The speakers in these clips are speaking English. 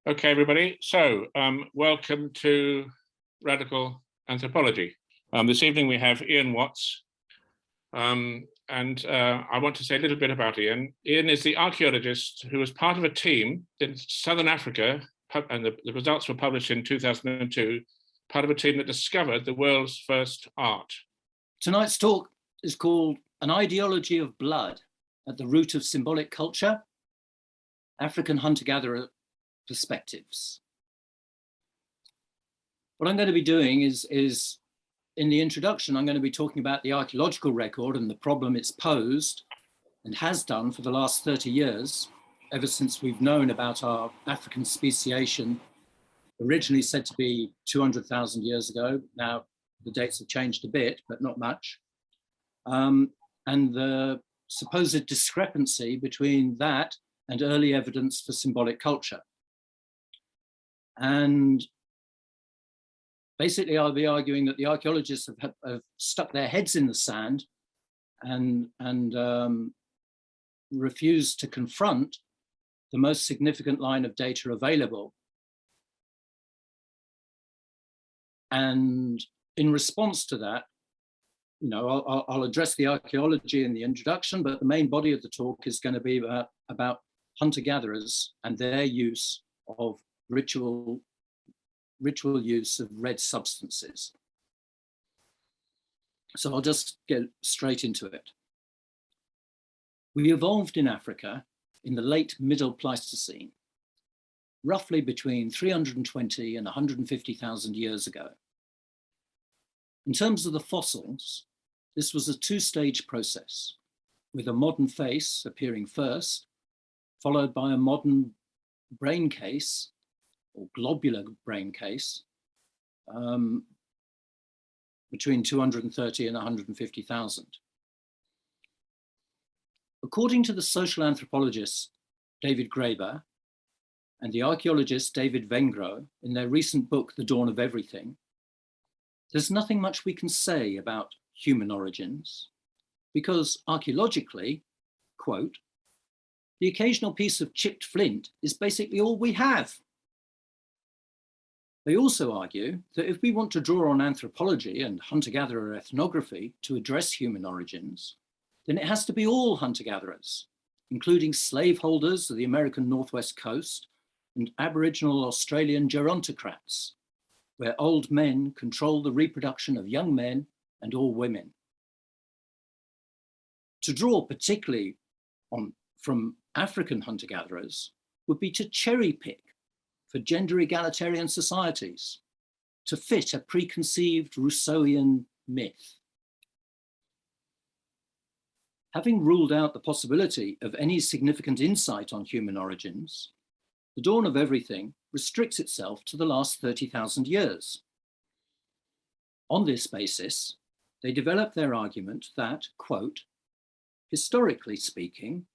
Okay, everybody. So welcome to Radical Anthropology. This evening we have Ian Watts, and I want to say a little bit about Ian. Ian is the archaeologist who was part of a team in Southern Africa, and the results were published in 2002, part of a team that discovered the world's first art. Tonight's talk is called An Ideology of Blood at the Root of Symbolic Culture, African Hunter-Gatherer Perspectives. What I'm going to be doing is in the introduction, I'm going to be talking about the archaeological record and the problem it's posed and has done for the last 30 years, ever since we've known about our African speciation, originally said to be 200,000 years ago. Now the dates have changed a bit, but not much. And the supposed discrepancy between that and early evidence for symbolic culture. And basically, I'll be arguing that the archaeologists have stuck their heads in the sand and refused to confront the most significant line of data available. And in response to that, you know, I'll address the archaeology in the introduction, but the main body of the talk is going to be about hunter-gatherers and their use of ritual use of red substances. So I'll just get straight into it. We evolved in Africa in the late Middle Pleistocene, roughly between 320 and 150,000 years ago. In terms of the fossils, this was a two-stage process, with a modern face appearing first, followed by a modern brain case, or globular brain case, between 230 and 150,000. According to the social anthropologist David Graeber and the archaeologist David Vengro in their recent book, The Dawn of Everything, there's nothing much we can say about human origins because archaeologically, quote, the occasional piece of chipped flint is basically all we have. They also argue that if we want to draw on anthropology and hunter-gatherer ethnography to address human origins, then it has to be all hunter-gatherers, including slaveholders of the American Northwest Coast and Aboriginal Australian gerontocrats, where old men control the reproduction of young men and all women. To draw particularly from African hunter-gatherers would be to cherry-pick for gender egalitarian societies, to fit a preconceived Rousseauian myth. Having ruled out the possibility of any significant insight on human origins, the Dawn of Everything restricts itself to the last 30,000 years. On this basis, they develop their argument that, quote, historically speaking,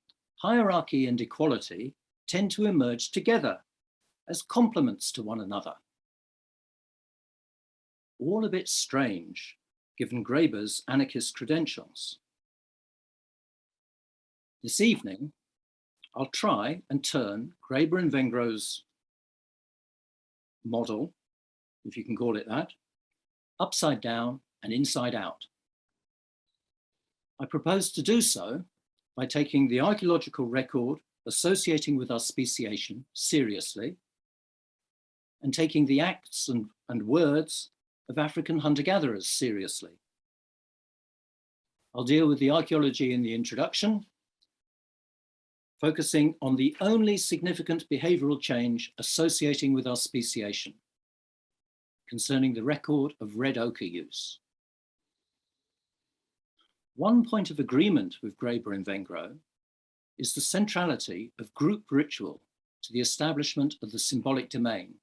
hierarchy and equality tend to emerge together as complements to one another. All a bit strange, given Graeber's anarchist credentials. This evening, I'll try and turn Graeber and Vengro's model, if you can call it that, upside down and inside out. I propose to do so by taking the archaeological record associating with our speciation seriously, and taking the acts and words of African hunter-gatherers seriously. I'll deal with the archaeology in the introduction, focusing on the only significant behavioral change associating with our speciation, concerning the record of red ochre use. One point of agreement with Graeber and Vengro is the centrality of group ritual to the establishment of the symbolic domain.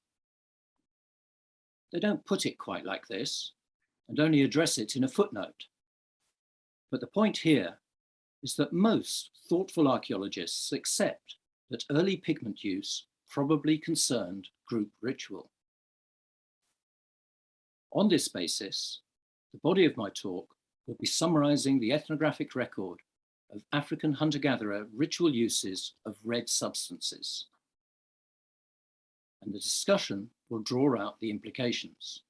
They don't put it quite like this and only address it in a footnote. But the point here is that most thoughtful archaeologists accept that early pigment use probably concerned group ritual. On this basis, the body of my talk will be summarizing the ethnographic record of African hunter-gatherer ritual uses of red substances. and the discussion will draw out the implications.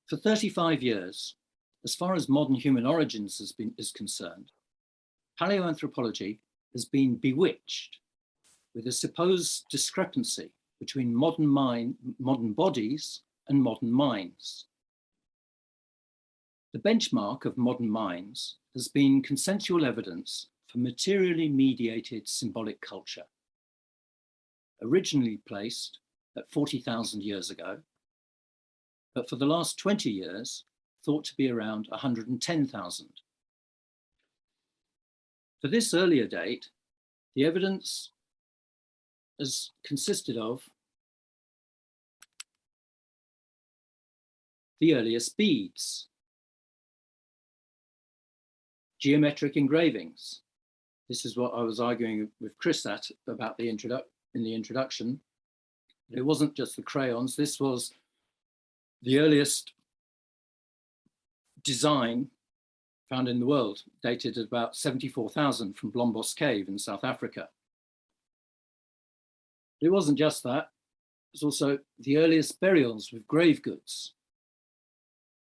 For 35 years, as far as modern human origins is concerned, paleoanthropology has been bewitched with a supposed discrepancy between modern bodies and modern minds. The benchmark of modern minds has been consensual evidence for materially mediated symbolic culture, originally placed at 40,000 years ago, but for the last 20 years, thought to be around 110,000. For this earlier date, the evidence has consisted of the earliest beads, geometric engravings. This is what I was arguing with Chris about in the introduction. It wasn't just the crayons, this was the earliest design found in the world, dated at about 74,000 from Blombos Cave in South Africa. But it wasn't just that, it was also the earliest burials with grave goods.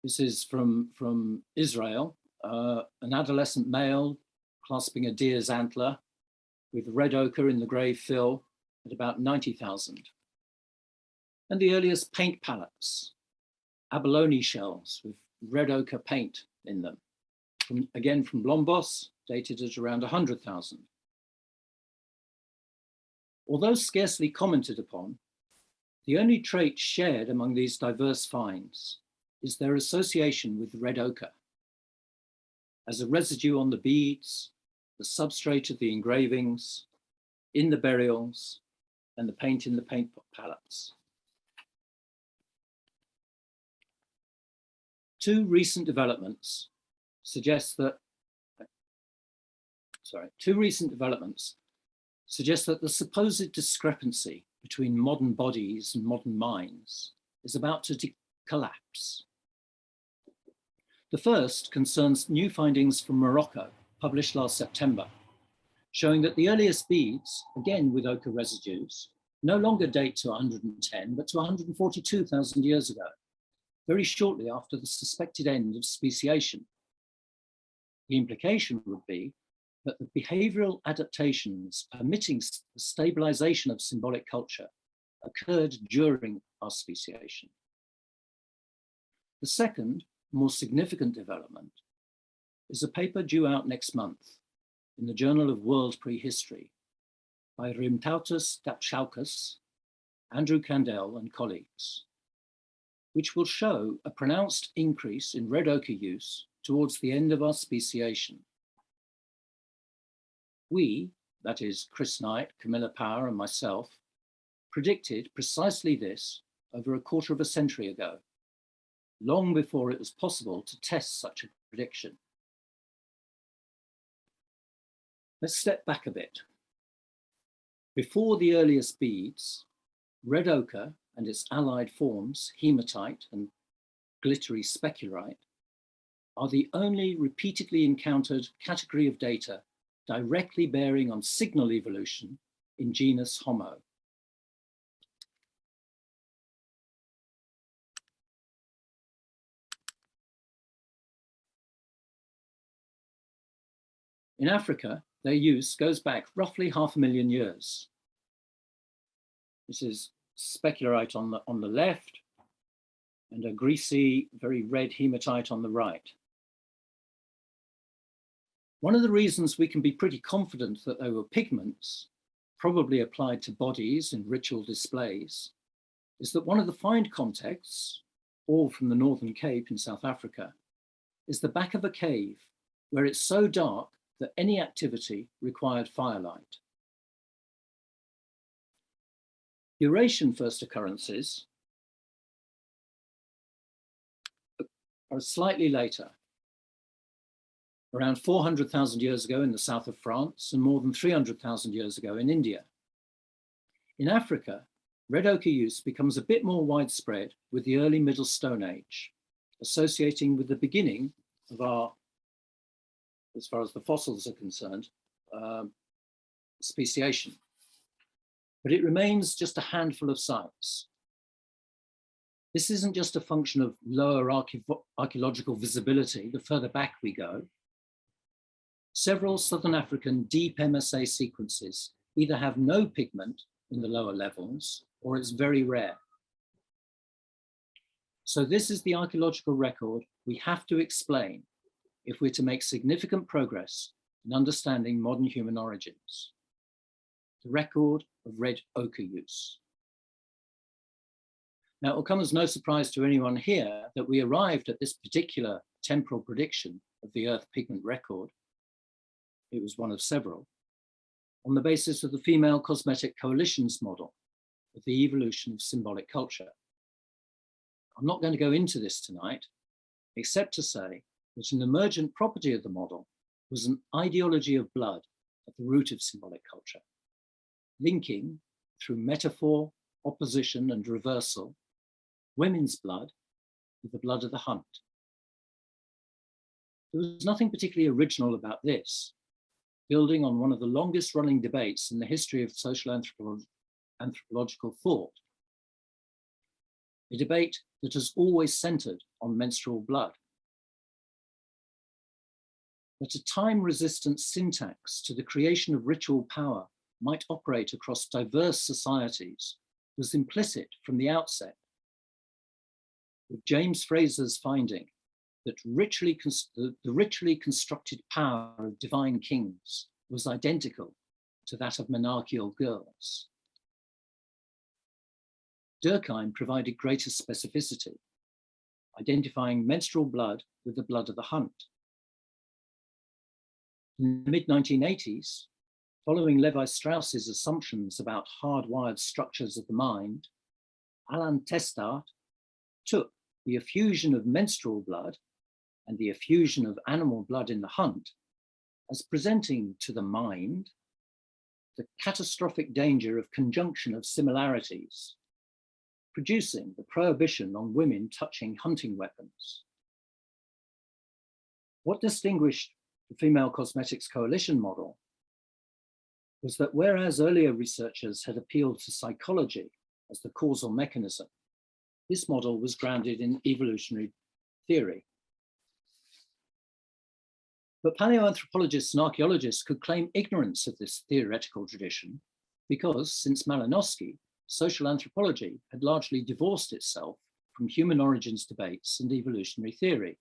This is from Israel, an adolescent male clasping a deer's antler with red ochre in the grave fill at about 90,000. And the earliest paint palettes, abalone shells with red ochre paint in them, again from Blombos, dated at around 100,000. Although scarcely commented upon, the only trait shared among these diverse finds is their association with red ochre as a residue on the beads, the substrate of the engravings, in the burials, and the paint in the paint palettes. Two recent developments suggest that the supposed discrepancy between modern bodies and modern minds is about to collapse. The first concerns new findings from Morocco, published last September, showing that the earliest beads, again with ochre residues, no longer date to 110, but to 142,000 years ago, very shortly after the suspected end of speciation. The implication would be that the behavioral adaptations permitting the stabilization of symbolic culture occurred during our speciation. The second, more significant development is a paper due out next month in the Journal of World Prehistory by Rimtautas Dapšaukas, Andrew Kandel and colleagues, which will show a pronounced increase in red ochre use towards the end of our speciation. We, that is Chris Knight, Camilla Power and myself, predicted precisely this over a quarter of a century ago, long before it was possible to test such a prediction. Let's step back a bit. Before the earliest beads, red ochre and its allied forms, hematite and glittery speculite, are the only repeatedly encountered category of data directly bearing on signal evolution in genus Homo. In Africa, their use goes back roughly 500,000 years. This is speculite on the left and a greasy, very red hematite on the right. One of the reasons we can be pretty confident that they were pigments, probably applied to bodies in ritual displays, is that one of the find contexts, all from the Northern Cape in South Africa, is the back of a cave where it's so dark that any activity required firelight. Eurasian first occurrences are slightly later, around 400,000 years ago in the south of France and more than 300,000 years ago in India. In Africa, red ochre use becomes a bit more widespread with the early Middle Stone Age, associating with the beginning of our, as far as the fossils are concerned, speciation. But it remains just a handful of sites. This isn't just a function of lower archaeological visibility the further back we go. Several Southern African deep MSA sequences either have no pigment in the lower levels or it's very rare. So this is the archaeological record we have to explain if we're to make significant progress in understanding modern human origins. The record of red ochre use. Now, it will come as no surprise to anyone here that we arrived at this particular temporal prediction of the Earth pigment record. It was one of several, on the basis of the Female Cosmetic Coalition's model of the evolution of symbolic culture. I'm not going to go into this tonight, except to say that an emergent property of the model was an ideology of blood at the root of symbolic culture, linking through metaphor, opposition, and reversal, women's blood with the blood of the hunt. There was nothing particularly original about this, building on one of the longest running debates in the history of social anthropological thought, a debate that has always centered on menstrual blood. That a time-resistant syntax to the creation of ritual power might operate across diverse societies was implicit from the outset, with James Fraser's finding that the ritually constructed power of divine kings was identical to that of monarchical girls. Durkheim provided greater specificity, identifying menstrual blood with the blood of the hunt. In the mid-1980s, following Levi-Strauss's assumptions about hardwired structures of the mind, Alan Testart took the effusion of menstrual blood and the effusion of animal blood in the hunt as presenting to the mind the catastrophic danger of conjunction of similarities, producing the prohibition on women touching hunting weapons. What distinguished the Female Cosmetics Coalition model was that whereas earlier researchers had appealed to psychology as the causal mechanism, this model was grounded in evolutionary theory. But paleoanthropologists and archaeologists could claim ignorance of this theoretical tradition because, since Malinowski, social anthropology had largely divorced itself from human origins debates and evolutionary theory.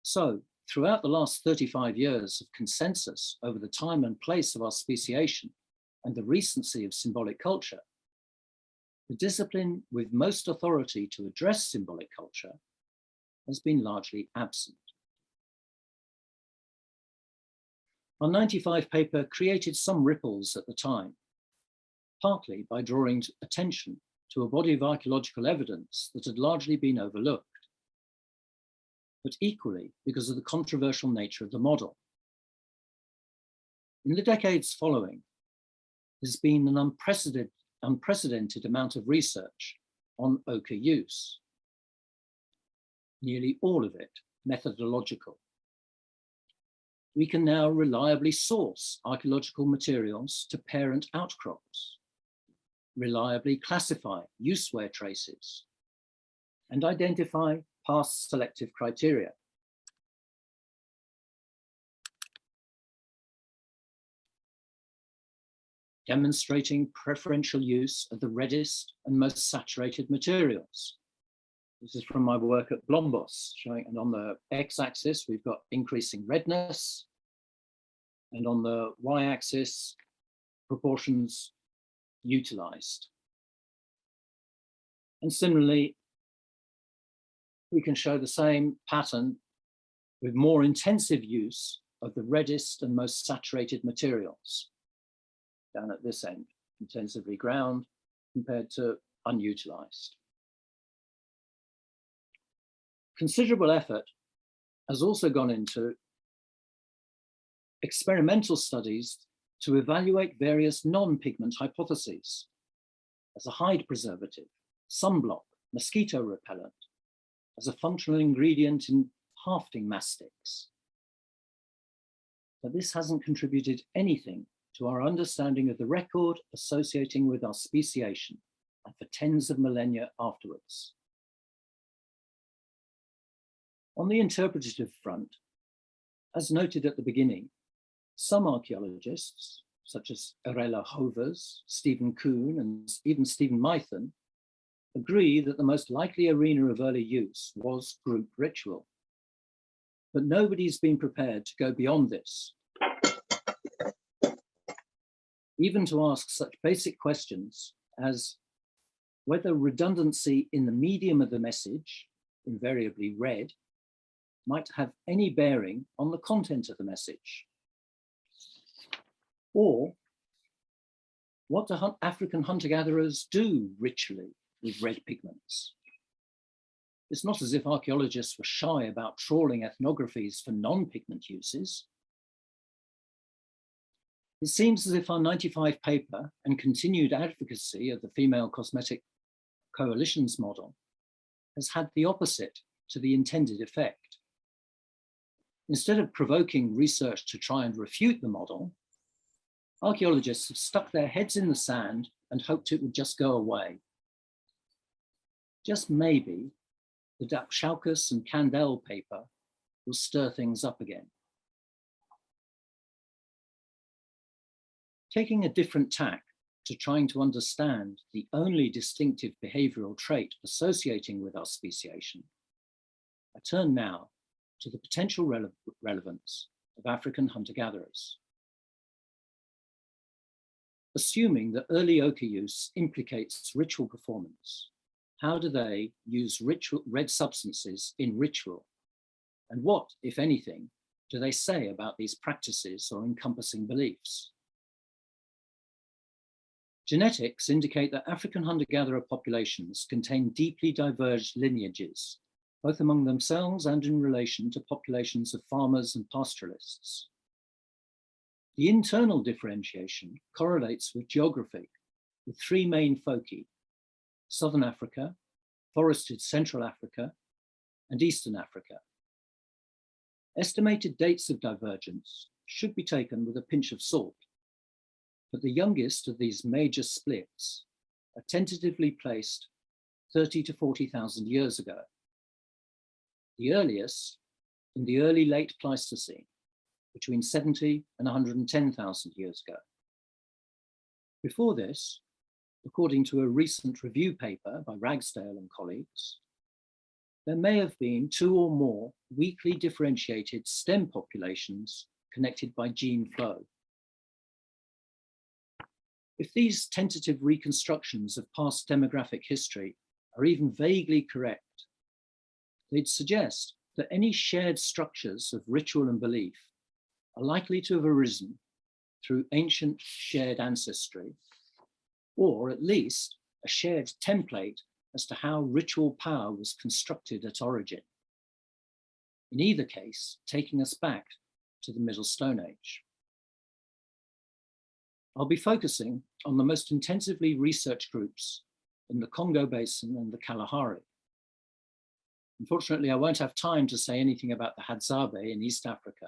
So, throughout the last 35 years of consensus over the time and place of our speciation and the recency of symbolic culture, the discipline with most authority to address symbolic culture has been largely absent. Our 95 paper created some ripples at the time, partly by drawing attention to a body of archaeological evidence that had largely been overlooked, but equally because of the controversial nature of the model. In the decades following, there's been an unprecedented amount of research on ochre use, nearly all of it methodological. We can now reliably source archaeological materials to parent outcrops, reliably classify use-wear traces, and identify past selective criteria. Demonstrating preferential use of the reddest and most saturated materials. This is from my work at Blombos, showing, and on the x-axis, we've got increasing redness, and on the y-axis, proportions utilized. And similarly, we can show the same pattern with more intensive use of the reddest and most saturated materials. Down at this end, intensively ground compared to unutilized. Considerable effort has also gone into experimental studies to evaluate various non-pigment hypotheses as a hide preservative, sunblock, mosquito repellent, as a functional ingredient in hafting mastics. But this hasn't contributed anything to our understanding of the record associating with our speciation and for tens of millennia afterwards. On the interpretative front, as noted at the beginning, some archaeologists, such as Arela Hovers, Stephen Kuhn, and even Stephen Mython, agree that the most likely arena of early use was group ritual. But nobody's been prepared to go beyond this, even to ask such basic questions as whether redundancy in the medium of the message, invariably red, might have any bearing on the content of the message. Or what do African hunter-gatherers do ritually with red pigments? It's not as if archaeologists were shy about trawling ethnographies for non-pigment uses. It seems as if our 95 paper and continued advocacy of the Female Cosmetic Coalitions model has had the opposite to the intended effect. Instead of provoking research to try and refute the model, archaeologists have stuck their heads in the sand and hoped it would just go away. Just maybe, the Dapschaukus and Kandel paper will stir things up again. Taking a different tack to trying to understand the only distinctive behavioral trait associating with our speciation, I turn now to the potential relevance of African hunter-gatherers. Assuming that early ochre use implicates ritual performance, how do they use red substances in ritual? And what, if anything, do they say about these practices or encompassing beliefs? Genetics indicate that African hunter-gatherer populations contain deeply diverged lineages, both among themselves and in relation to populations of farmers and pastoralists. The internal differentiation correlates with geography, with three main foci: Southern Africa, forested Central Africa, and Eastern Africa. Estimated dates of divergence should be taken with a pinch of salt, but the youngest of these major splits are tentatively placed 30 to 40,000 years ago. The earliest in the early late Pleistocene, between 70 and 110,000 years ago. Before this, according to a recent review paper by Ragsdale and colleagues, there may have been two or more weakly differentiated stem populations connected by gene flow. If these tentative reconstructions of past demographic history are even vaguely correct, they'd suggest that any shared structures of ritual and belief are likely to have arisen through ancient shared ancestry, or at least a shared template as to how ritual power was constructed at origin. In either case, taking us back to the Middle Stone Age. I'll be focusing on the most intensively researched groups in the Congo Basin and the Kalahari. Unfortunately, I won't have time to say anything about the Hadzabe in East Africa.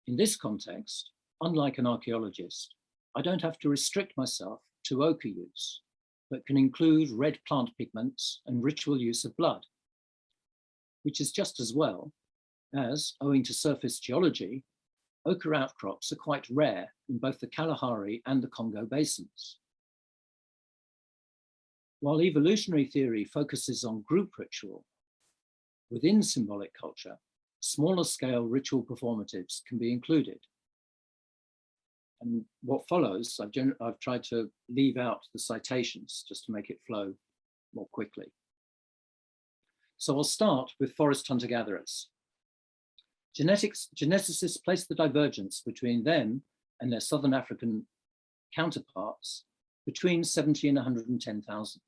In this context, unlike an archaeologist, I don't have to restrict myself to ochre use, but can include red plant pigments and ritual use of blood, which is just as well as, owing to surface geology, ochre outcrops are quite rare in both the Kalahari and the Congo basins. While evolutionary theory focuses on group ritual, within symbolic culture, smaller scale ritual performatives can be included. And what follows, I've tried to leave out the citations just to make it flow more quickly. So I'll start with forest hunter-gatherers. Geneticists place the divergence between them and their Southern African counterparts between 70 and 110,000.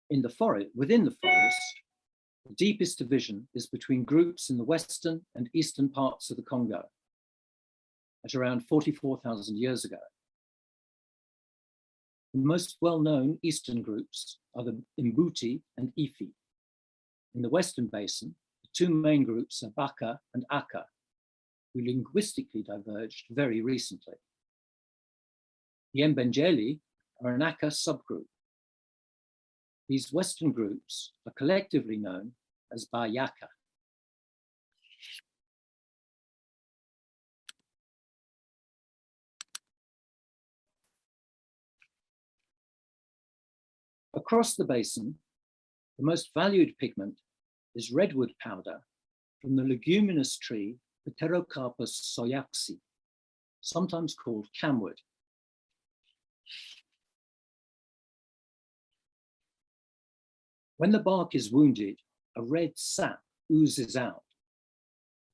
Within the forest, the deepest division is between groups in the western and eastern parts of the Congo at around 44,000 years ago. The most well-known eastern groups are the Mbuti and Ifi. In the western basin, the two main groups are Baka and Aka, who linguistically diverged very recently. The Mbengeli are an Aka subgroup. These Western groups are collectively known as Bayaka. Across the basin, the most valued pigment is redwood powder from the leguminous tree Pterocarpus soyaxi, sometimes called camwood. When the bark is wounded, a red sap oozes out,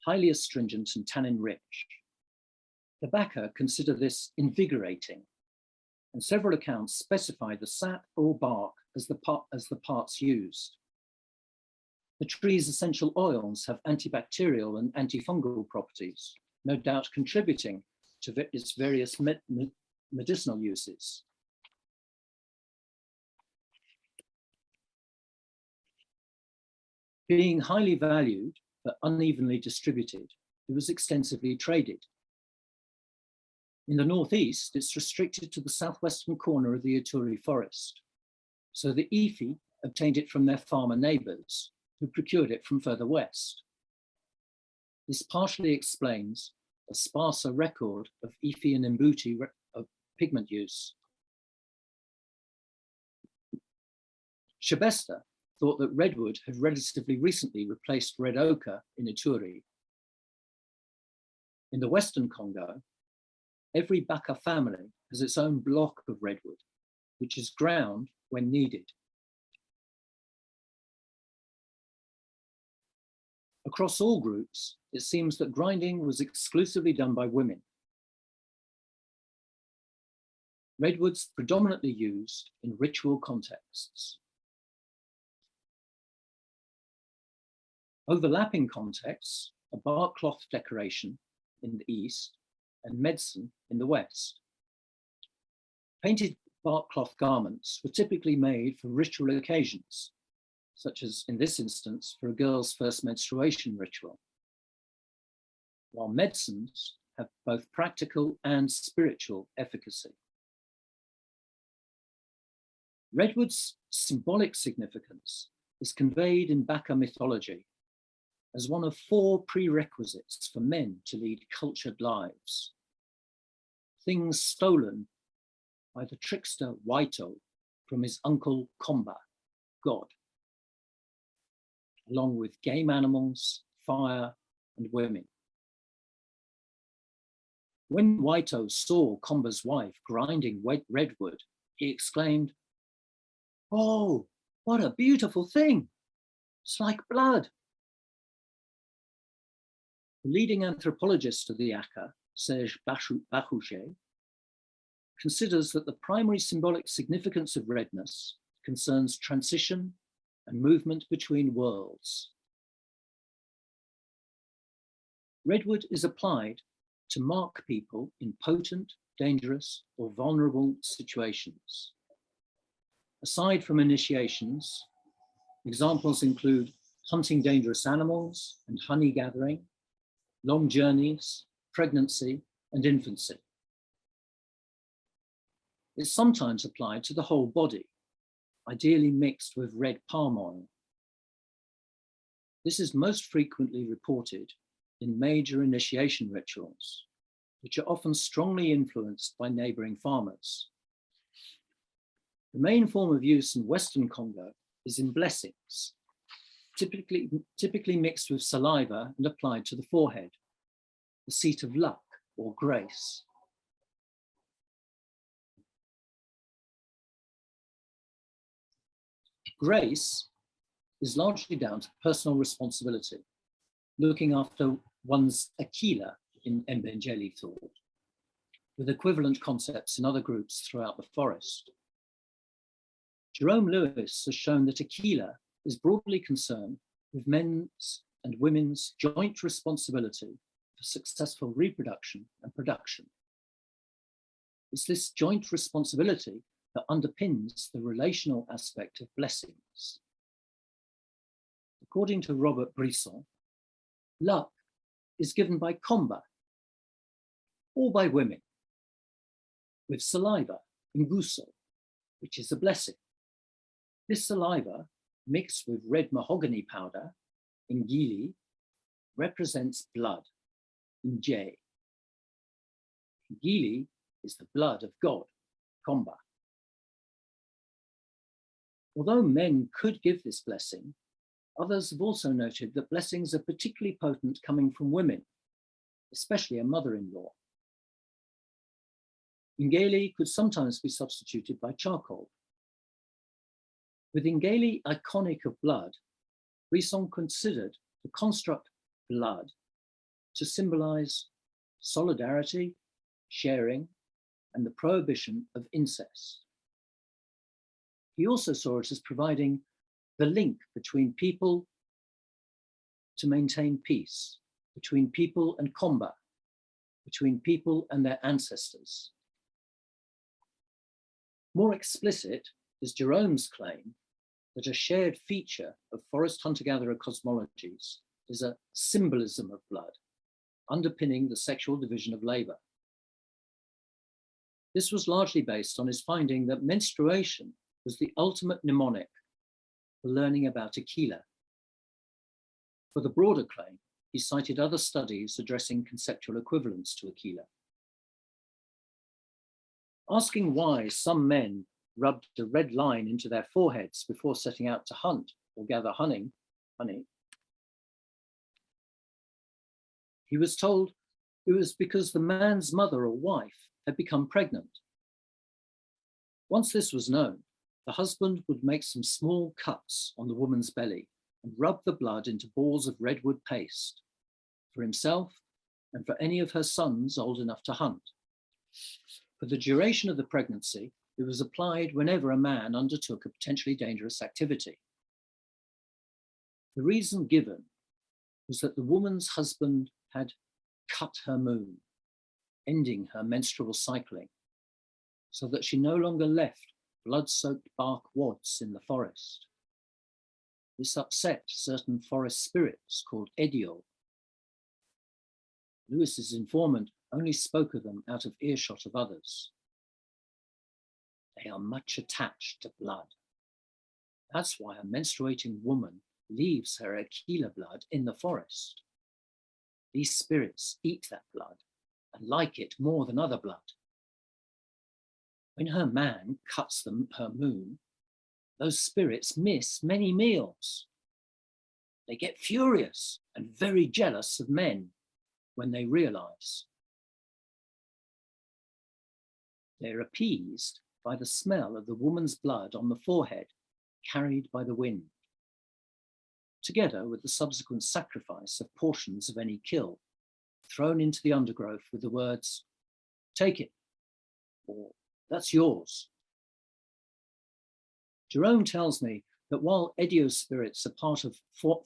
highly astringent and tannin-rich. The Baka consider this invigorating, and several accounts specify the sap or bark as the parts used. The tree's essential oils have antibacterial and antifungal properties, no doubt contributing to its various medicinal uses. Being highly valued but unevenly distributed, it was extensively traded. In the northeast, it's restricted to the southwestern corner of the Ituri forest. So the Ifi obtained it from their farmer neighbors, who procured it from further west. This partially explains a sparser record of Ifi and Mbuti of pigment use. Shabesta thought that redwood had relatively recently replaced red ochre in Ituri. In the Western Congo, every Baka family has its own block of redwood, which is ground when needed. Across all groups, it seems that grinding was exclusively done by women. Redwood's predominantly used in ritual contexts. Overlapping contexts are bark cloth decoration in the east and medicine in the west. Painted bark cloth garments were typically made for ritual occasions, such as in this instance for a girl's first menstruation ritual, while medicines have both practical and spiritual efficacy. Redwood's symbolic significance is conveyed in Baka mythology as one of 4 prerequisites for men to lead cultured lives. Things stolen by the trickster Waito from his uncle Komba, God, along with game animals, fire, and women. When Waito saw Komba's wife grinding redwood, he exclaimed, "Oh, what a beautiful thing! It's like blood." The leading anthropologist of the Aka, Serge Bachouche, considers that the primary symbolic significance of redness concerns transition and movement between worlds. Redwood is applied to mark people in potent, dangerous, or vulnerable situations. Aside from initiations, examples include hunting dangerous animals and honey gathering, long journeys, pregnancy, and infancy. It's sometimes applied to the whole body, ideally mixed with red palm oil. This is most frequently reported in major initiation rituals, which are often strongly influenced by neighboring farmers. The main form of use in Western Congo is in blessings, typically mixed with saliva and applied to the forehead, the seat of luck or grace. Grace is largely down to personal responsibility, looking after one's akila in Mbengeli thought, with equivalent concepts in other groups throughout the forest. Jerome Lewis has shown that akila is broadly concerned with men's and women's joint responsibility for successful reproduction and production. It's this joint responsibility that underpins the relational aspect of blessings. According to Robert Brisson, luck is given by Komba or by women, with saliva, nguso, which is a blessing. This saliva, mixed with red mahogany powder, ngili, represents blood, nje. Ngili is the blood of God, komba. Although men could give this blessing, others have also noted that blessings are particularly potent coming from women, especially a mother-in-law. Ngeli could sometimes be substituted by charcoal. With Ngeli iconic of blood, Brisson considered the construct blood to symbolize solidarity, sharing, and the prohibition of incest. He also saw it as providing the link between people to maintain peace, between people and komba, between people and their ancestors. More explicit is Jerome's claim that a shared feature of forest hunter-gatherer cosmologies is a symbolism of blood, underpinning the sexual division of labor. This was largely based on his finding that menstruation was the ultimate mnemonic for learning about Aquila. For the broader claim, he cited other studies addressing conceptual equivalence to Aquila. Asking why some men rubbed a red line into their foreheads before setting out to hunt or gather honey, he was told it was because the man's mother or wife had become pregnant. Once this was known, the husband would make some small cuts on the woman's belly and rub the blood into balls of redwood paste for himself and for any of her sons old enough to hunt. For the duration of the pregnancy, it was applied whenever a man undertook a potentially dangerous activity. The reason given was that the woman's husband had cut her moon, ending her menstrual cycling, so that she no longer left blood-soaked bark wads in the forest. This upset certain forest spirits called Edio. Lewis's informant only spoke of them out of earshot of others. They are much attached to blood. That's why a menstruating woman leaves her Aquila blood in the forest. These spirits eat that blood and like it more than other blood. When her man cuts her moon, those spirits miss many meals. They get furious and very jealous of men when they realize. They're appeased by the smell of the woman's blood on the forehead carried by the wind, together with the subsequent sacrifice of portions of any kill, thrown into the undergrowth with the words, "Take it," or "That's yours." Jerome tells me that while Edio spirits are part of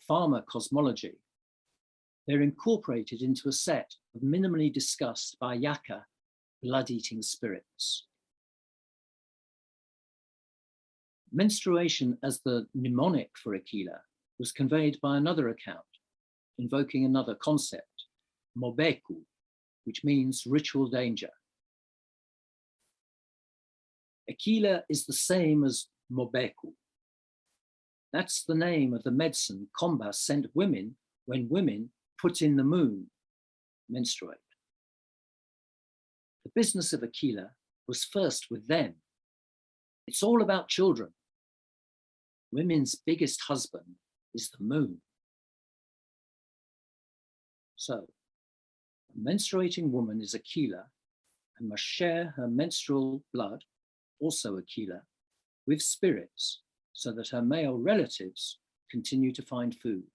farmer cosmology, they're incorporated into a set of minimally discussed Bayaka blood-eating spirits. Menstruation as the mnemonic for Aquila was conveyed by another account, invoking another concept, mobeku, which means ritual danger. Aquila is the same as mobeku. That's the name of the medicine Komba sent women when women put in the moon, menstruate. The business of Aquila was first with them. It's all about children. Women's biggest husband is the moon. So, a menstruating woman is Aquila and must share her menstrual blood, also Aquila, with spirits so that her male relatives continue to find food.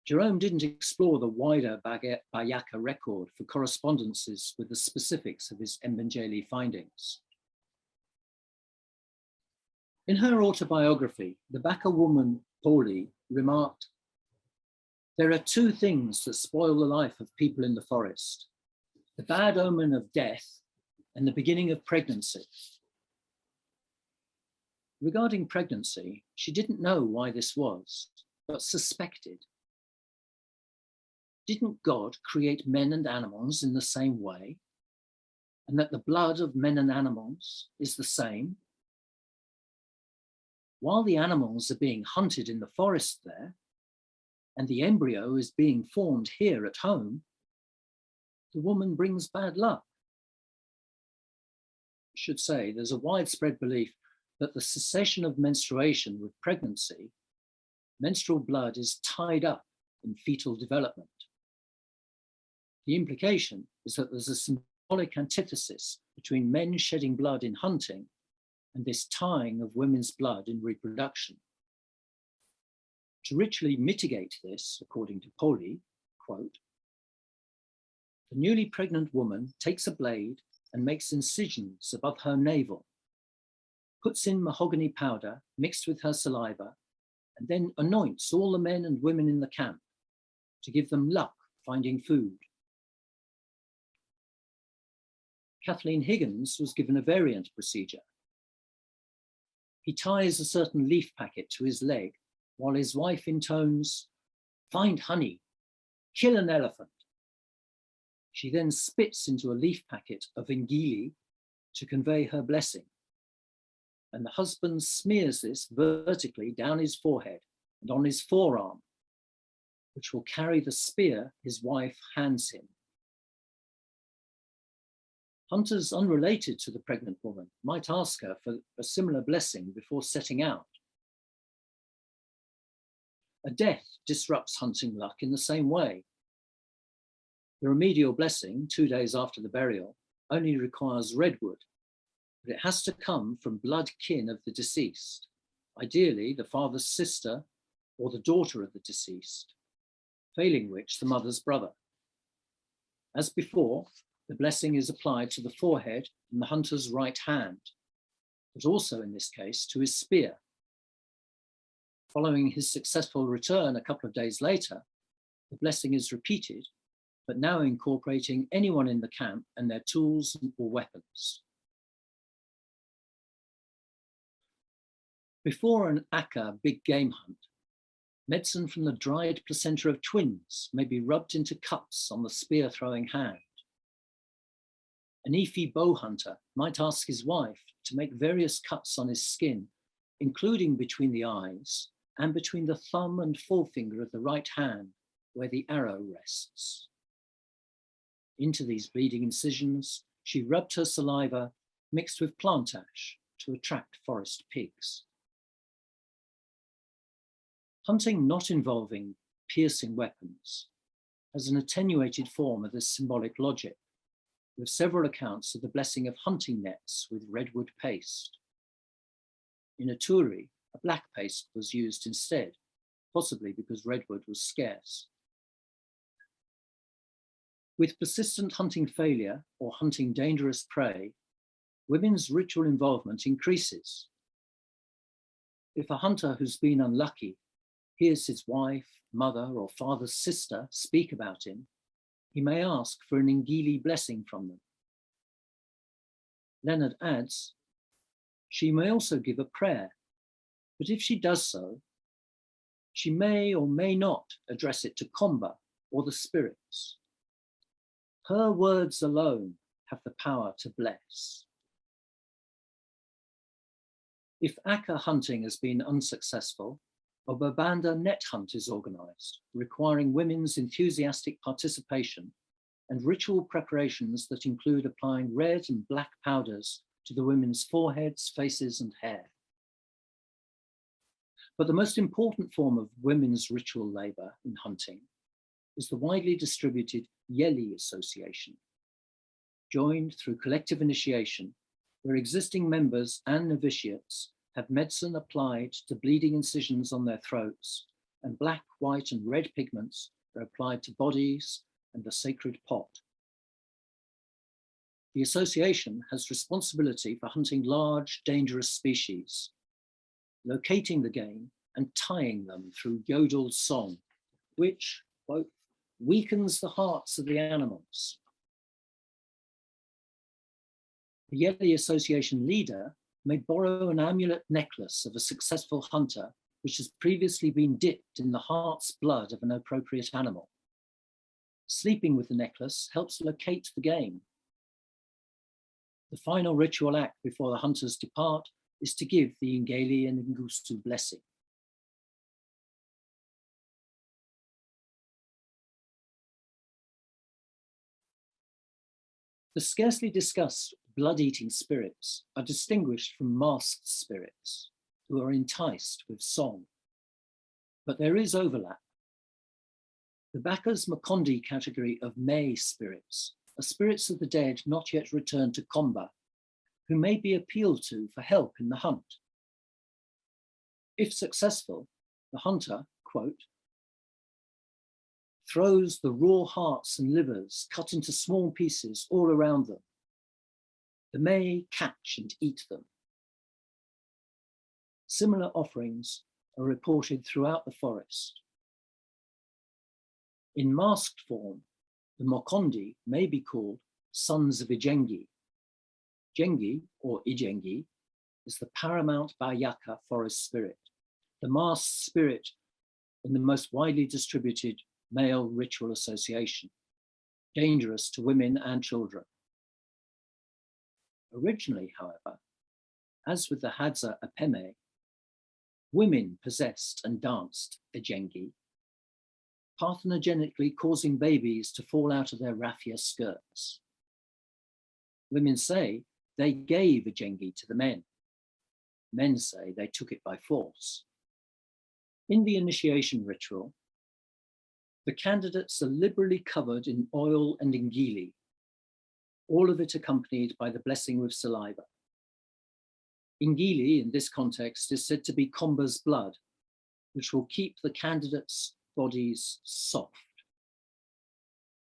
Jerome didn't explore the wider Bayaka record for correspondences with the specifics of his Mbangeli findings. In her autobiography, the Baka woman, Pauli, remarked, "There are two things that spoil the life of people in the forest: the bad omen of death and the beginning of pregnancy." Regarding pregnancy, she didn't know why this was, but suspected. didn't God create men and animals in the same way? And that the blood of men and animals is the same? While the animals are being hunted in the forest there, and the embryo is being formed here at home, the woman brings bad luck. I should say there's a widespread belief that the cessation of menstruation with pregnancy, menstrual blood is tied up in fetal development. The implication is that there's a symbolic antithesis between men shedding blood in hunting and this tying of women's blood in reproduction. To ritually mitigate this, according to Poli, quote, the newly pregnant woman takes a blade and makes incisions above her navel, puts in mahogany powder mixed with her saliva, and then anoints all the men and women in the camp to give them luck finding food. Kathleen Higgins was given a variant procedure. He ties a certain leaf packet to his leg while his wife intones, "Find honey, kill an elephant." She then spits into a leaf packet of ngili to convey her blessing. And the husband smears this vertically down his forehead and on his forearm, which will carry the spear his wife hands him. Hunters unrelated to the pregnant woman might ask her for a similar blessing before setting out. A death disrupts hunting luck in the same way. The remedial blessing, 2 days after the burial, only requires redwood, but it has to come from blood kin of the deceased, ideally the father's sister or the daughter of the deceased, failing which the mother's brother. As before, the blessing is applied to the forehead and the hunter's right hand, but also in this case to his spear. Following his successful return a couple of days later, the blessing is repeated, but now incorporating anyone in the camp and their tools or weapons. Before an Aka big game hunt, medicine from the dried placenta of twins may be rubbed into cuts on the spear throwing hand. An Efi bow hunter might ask his wife to make various cuts on his skin, including between the eyes and between the thumb and forefinger of the right hand where the arrow rests. Into these bleeding incisions, she rubbed her saliva mixed with plant ash to attract forest pigs. Hunting not involving piercing weapons has an attenuated form of this symbolic logic, with several accounts of the blessing of hunting nets with redwood paste. In Aturi, a black paste was used instead, possibly because redwood was scarce. With persistent hunting failure or hunting dangerous prey, women's ritual involvement increases. If a hunter who's been unlucky hears his wife, mother, or father's sister speak about him, he may ask for an ngili blessing from them. Leonard adds, she may also give a prayer, but if she does so, she may or may not address it to Komba or the spirits. Her words alone have the power to bless. If Aka hunting has been unsuccessful, a Babanda net hunt is organized, requiring women's enthusiastic participation and ritual preparations that include applying red and black powders to the women's foreheads, faces, and hair. But the most important form of women's ritual labor in hunting is the widely distributed Yeli association, joined through collective initiation, where existing members and novitiates have medicine applied to bleeding incisions on their throats, and black, white, and red pigments are applied to bodies and the sacred pot. The association has responsibility for hunting large, dangerous species, locating the game and tying them through yodeled song, which, quote, weakens the hearts of the animals. The Yeli Association leader may borrow an amulet necklace of a successful hunter which has previously been dipped in the heart's blood of an appropriate animal. Sleeping with the necklace helps locate the game. The final ritual act before the hunters depart is to give the Ingeli and Ngusu blessing. The scarcely discussed blood-eating spirits are distinguished from masked spirits who are enticed with song. But there is overlap. The Baka's Makondi category of May spirits are spirits of the dead not yet returned to Komba, who may be appealed to for help in the hunt. If successful, the hunter, quote, throws the raw hearts and livers cut into small pieces all around them. The May catch and eat them. Similar offerings are reported throughout the forest. In masked form, the Mokondi may be called sons of Ijengi. Jengi, or Ijengi, is the paramount Bayaka forest spirit, the masked spirit in the most widely distributed male ritual association, dangerous to women and children. Originally, however, as with the Hadza Apeme, women possessed and danced Ijengi, parthenogenically causing babies to fall out of their raffia skirts. Women say they gave Ijengi to the men. Men say they took it by force. In the initiation ritual, the candidates are liberally covered in oil and ingili, all of it accompanied by the blessing with saliva. Ingili, in this context, is said to be Komba's blood, which will keep the candidates' bodies soft.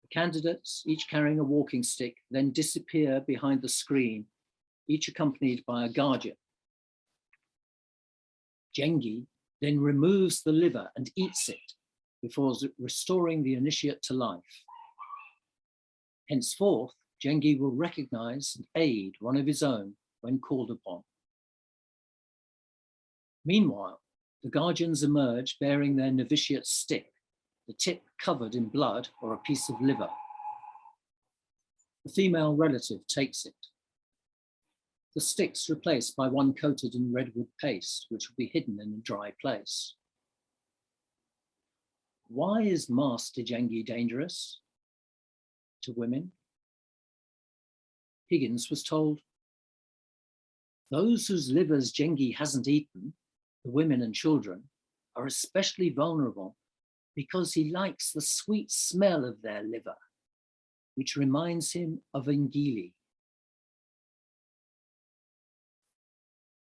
The candidates, each carrying a walking stick, then disappear behind the screen, each accompanied by a guardian. Jengi then removes the liver and eats it before restoring the initiate to life. Henceforth, Jengi will recognize and aid one of his own when called upon. Meanwhile, the guardians emerge bearing their novitiate stick, the tip covered in blood or a piece of liver. The female relative takes it. The stick's replaced by one coated in redwood paste, which will be hidden in a dry place. Why is masked Ijengi dangerous to women? Higgins was told, those whose livers Jengi hasn't eaten, the women and children, are especially vulnerable because he likes the sweet smell of their liver, which reminds him of Ngili.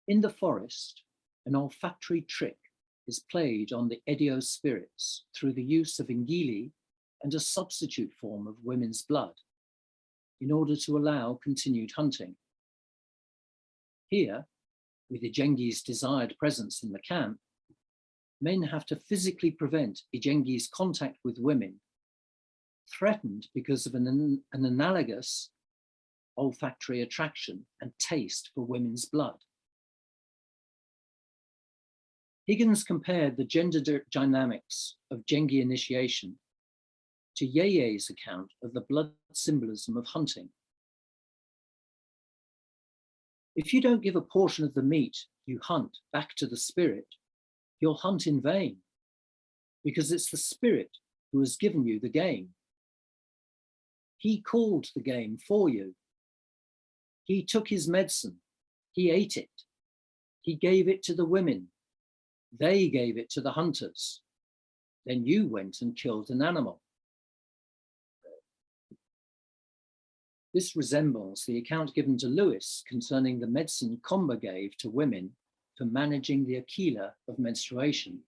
In the forest, an olfactory trick is played on the Edio spirits through the use of Ngili and a substitute form of women's blood in order to allow continued hunting. Here, with Ijengi's desired presence in the camp, men have to physically prevent Ijengi's contact with women, threatened because of an analogous olfactory attraction and taste for women's blood. Higgins compared the gender dynamics of Jengi initiation to Yeye's account of the blood symbolism of hunting. If you don't give a portion of the meat you hunt back to the spirit, you'll hunt in vain, because it's the spirit who has given you the game. He called the game for you. He took his medicine. He ate it. He gave it to the women. They gave it to the hunters. Then you went and killed an animal. This resembles the account given to Lewis concerning the medicine Komba gave to women for managing the Aquila of menstruation,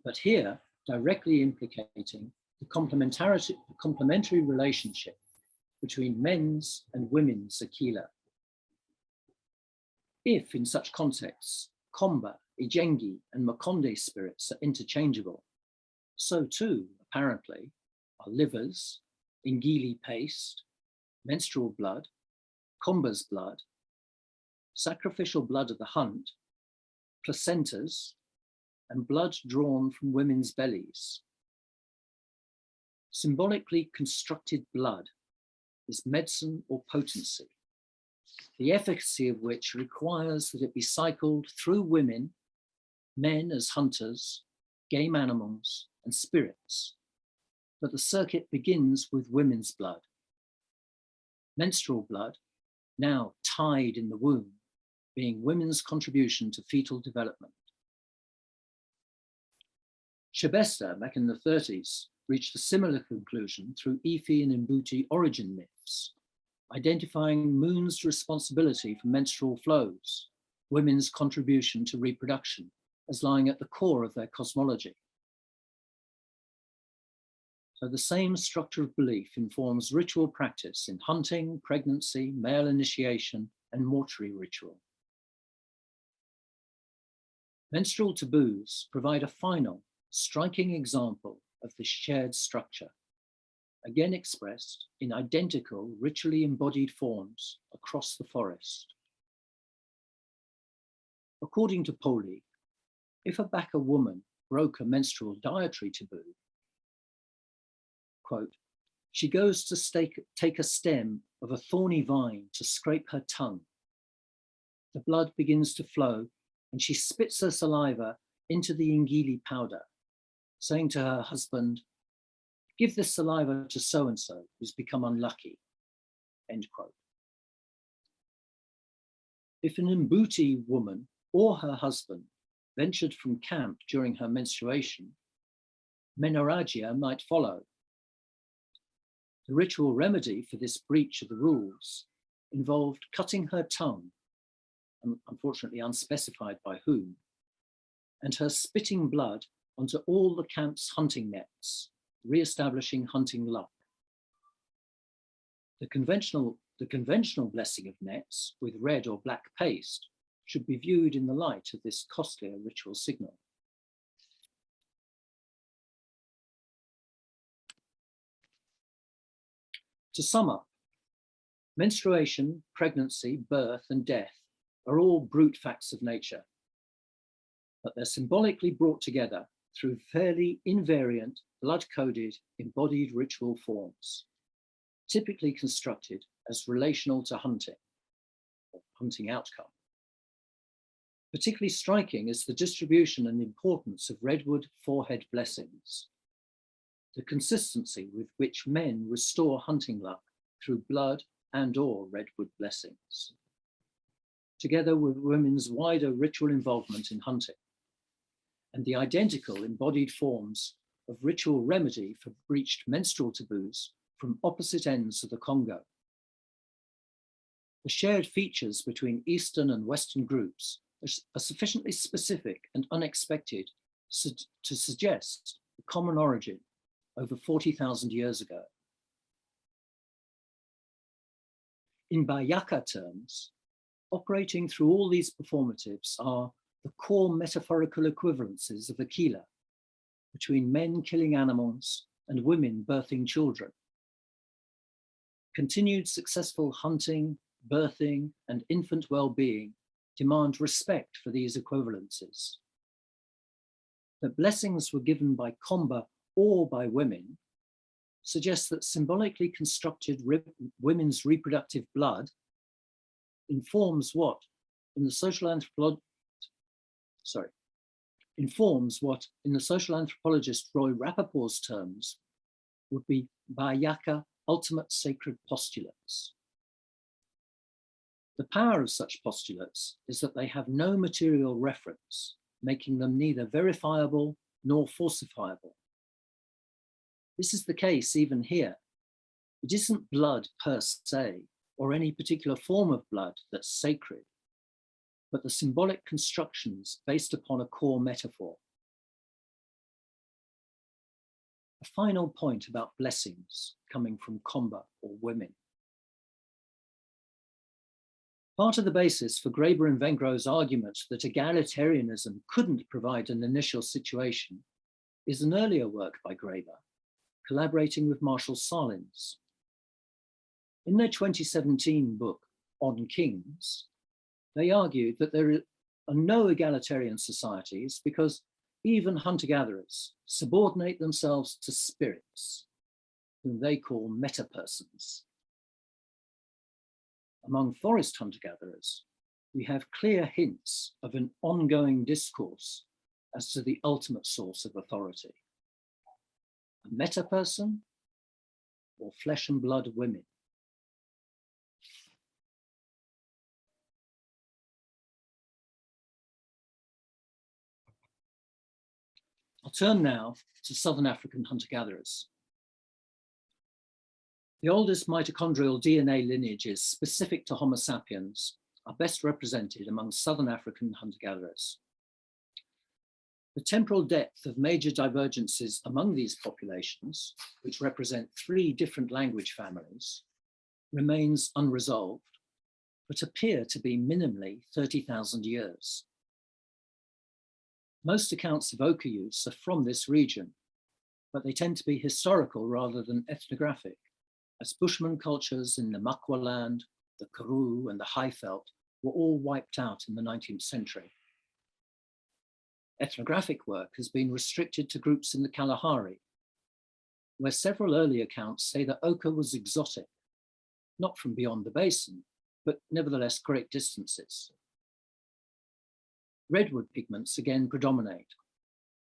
but here directly implicating the complementary relationship between men's and women's Aquila. If in such contexts, Komba, Ijengi, and Makonde spirits are interchangeable, so too, apparently, are livers, Ngili paste, menstrual blood, Komba's blood, sacrificial blood of the hunt, placentas, and blood drawn from women's bellies. Symbolically constructed blood is medicine or potency, the efficacy of which requires that it be cycled through women, men as hunters, game animals, and spirits. But the circuit begins with women's blood. Menstrual blood, now tied in the womb, being women's contribution to fetal development. Shabesta, back in the 30s, reached a similar conclusion through Ifi and Mbuti origin myths, identifying moon's responsibility for menstrual flows, women's contribution to reproduction, as lying at the core of their cosmology. So the same structure of belief informs ritual practice in hunting, pregnancy, male initiation, and mortuary ritual. Menstrual taboos provide a final, striking example of this shared structure, again expressed in identical ritually embodied forms across the forest. According to Poli, if a Baka woman broke a menstrual dietary taboo, quote, she goes to take a stem of a thorny vine to scrape her tongue. The blood begins to flow and she spits her saliva into the ingili powder, saying to her husband, give this saliva to so-and-so who's become unlucky, end quote. If an Mbuti woman or her husband ventured from camp during her menstruation, menorrhagia might follow. The ritual remedy for this breach of the rules involved cutting her tongue, unfortunately unspecified by whom, and her spitting blood onto all the camp's hunting nets, re-establishing hunting luck. The conventional blessing of nets with red or black paste should be viewed in the light of this costlier ritual signal. To sum up, menstruation, pregnancy, birth, and death are all brute facts of nature, but they're symbolically brought together through fairly invariant, blood-coded, embodied ritual forms, typically constructed as relational to hunting, or hunting outcome. Particularly striking is the distribution and importance of redwood forehead blessings, the consistency with which men restore hunting luck through blood and/or redwood blessings, together with women's wider ritual involvement in hunting, and the identical embodied forms of ritual remedy for breached menstrual taboos from opposite ends of the Congo. The shared features between Eastern and Western groups are sufficiently specific and unexpected to suggest a common origin over 40,000 years ago. In Bayaka terms, operating through all these performatives are the core metaphorical equivalences of Aquila between men killing animals and women birthing children. Continued successful hunting, birthing, and infant well-being demand respect for these equivalences. That blessings were given by Komba or by women suggests that symbolically constructed women's reproductive blood informs what, in the social anthropologist Roy Rappaport's terms would be Bayaka ultimate sacred postulates. The power of such postulates is that they have no material reference, making them neither verifiable nor falsifiable. This is the case even here. It isn't blood per se, or any particular form of blood that's sacred, but the symbolic constructions based upon a core metaphor. A final point about blessings coming from Komba or women. Part of the basis for Graeber and Vengro's argument that egalitarianism couldn't provide an initial situation is an earlier work by Graeber, collaborating with Marshall Salins. In their 2017 book, On Kings, they argued that there are no egalitarian societies because even hunter-gatherers subordinate themselves to spirits, whom they call metapersons. Among forest hunter-gatherers, we have clear hints of an ongoing discourse as to the ultimate source of authority. A metaperson or flesh and blood women. I'll turn now to Southern African hunter-gatherers. The oldest mitochondrial DNA lineages specific to Homo sapiens are best represented among Southern African hunter-gatherers. The temporal depth of major divergences among these populations, which represent 3 different language families, remains unresolved, but appear to be minimally 30,000 years. Most accounts of ochre use are from this region, but they tend to be historical rather than ethnographic, as Bushman cultures in the Makwa land, the Karoo and the Highveld were all wiped out in the 19th century. Ethnographic work has been restricted to groups in the Kalahari, where several early accounts say that ochre was exotic, not from beyond the basin, but nevertheless great distances. Redwood pigments again predominate,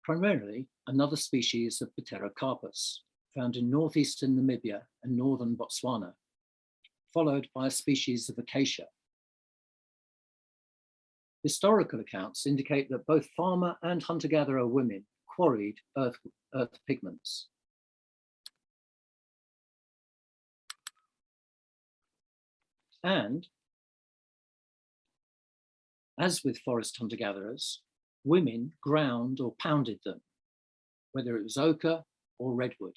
primarily another species of Pterocarpus, found in northeastern Namibia and northern Botswana, followed by a species of acacia. Historical accounts indicate that both farmer and hunter-gatherer women quarried earth pigments. And, as with forest hunter-gatherers, women ground or pounded them, whether it was ochre or redwood.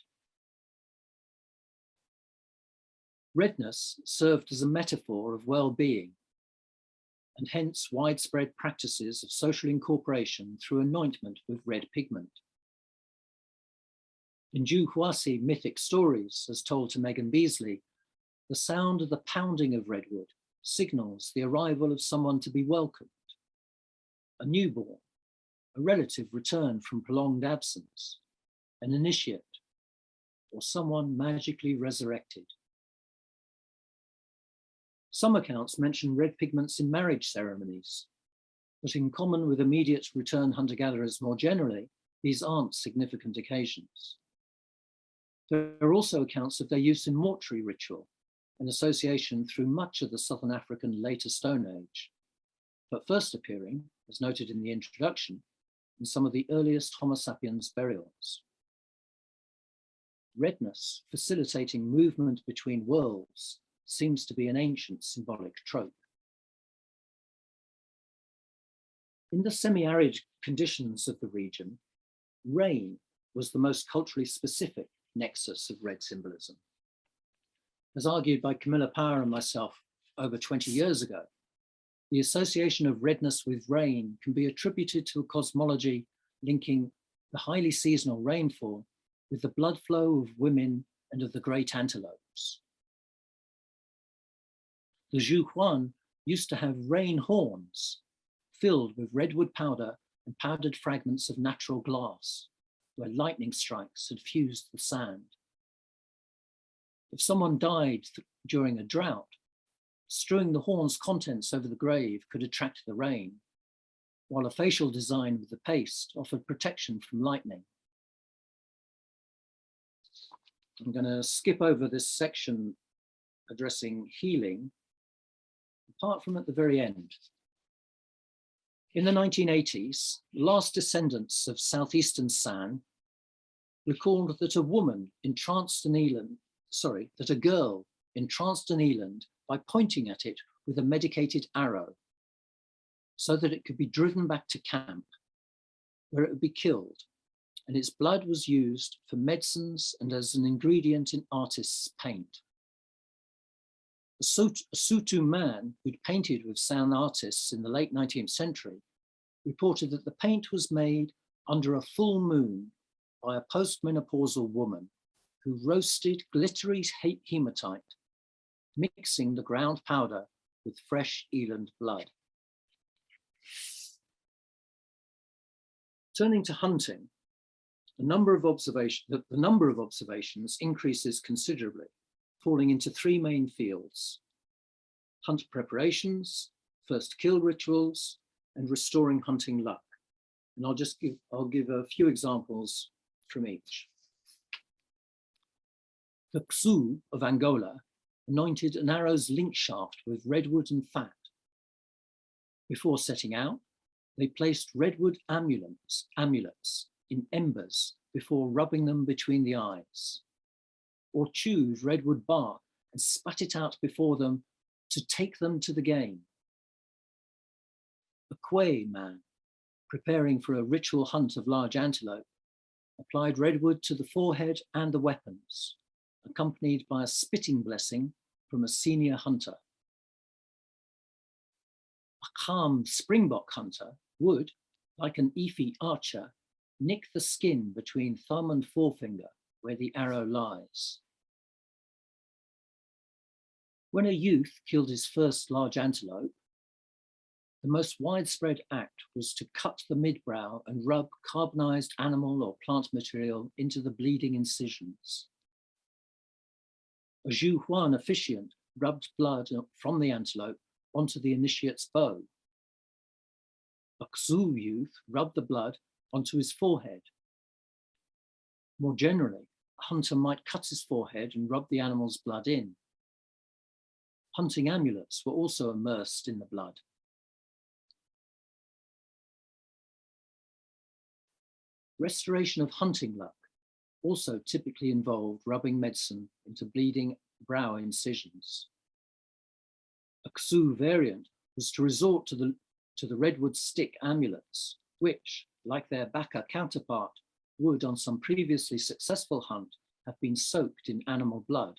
Redness served as a metaphor of well-being, and hence widespread practices of social incorporation through anointment with red pigment. In Juhuasi mythic stories, as told to Megan Beasley, the sound of the pounding of redwood signals the arrival of someone to be welcomed, a newborn, a relative returned from prolonged absence, an initiate, or someone magically resurrected. Some accounts mention red pigments in marriage ceremonies, but in common with immediate return hunter-gatherers more generally, these aren't significant occasions. There are also accounts of their use in mortuary ritual and association through much of the Southern African later Stone Age, but first appearing, as noted in the introduction, in some of the earliest Homo sapiens burials. Redness facilitating movement between worlds seems to be an ancient symbolic trope. In the semi-arid conditions of the region, rain was the most culturally specific nexus of red symbolism. As argued by Camilla Power and myself over 20 years ago, the association of redness with rain can be attributed to a cosmology linking the highly seasonal rainfall with the blood flow of women and of the great antelopes. The Juhuan used to have rain horns filled with redwood powder and powdered fragments of natural glass, where lightning strikes had fused the sand. If someone died during a drought, strewing the horn's contents over the grave could attract the rain, while a facial design with the paste offered protection from lightning. I'm going to skip over this section addressing healing, apart from at the very end. In the 1980s, the last descendants of southeastern San recalled that a girl entranced an eland by pointing at it with a medicated arrow so that it could be driven back to camp, where it would be killed, and its blood was used for medicines and as an ingredient in artists' paint. A Sotho man who'd painted with San artists in the late 19th century reported that the paint was made under a full moon by a postmenopausal woman who roasted glittery hematite, mixing the ground powder with fresh eland blood. Turning to hunting, The number of observations increases considerably, falling into three main fields: hunt preparations, first kill rituals, and restoring hunting luck. And I'll give a few examples from each. The Xu of Angola anointed an arrow's link shaft with redwood and fat. Before setting out, they placed redwood amulets in embers before rubbing them between the eyes, or chewed redwood bark and spat it out before them to take them to the game. A Kwei man, preparing for a ritual hunt of large antelope, applied redwood to the forehead and the weapons, accompanied by a spitting blessing from a senior hunter. A calm springbok hunter would, like an Efi archer, nick the skin between thumb and forefinger where the arrow lies. When a youth killed his first large antelope, the most widespread act was to cut the midbrow and rub carbonized animal or plant material into the bleeding incisions. A Zhu Huan officiant rubbed blood from the antelope onto the initiate's bow. A Xu youth rubbed the blood onto his forehead. More generally, a hunter might cut his forehead and rub the animal's blood in. Hunting amulets were also immersed in the blood. Restoration of hunting luck also typically involved rubbing medicine into bleeding brow incisions. A Xu variant was to resort to the redwood stick amulets, which, like their Baka counterpart, would on some previously successful hunt have been soaked in animal blood.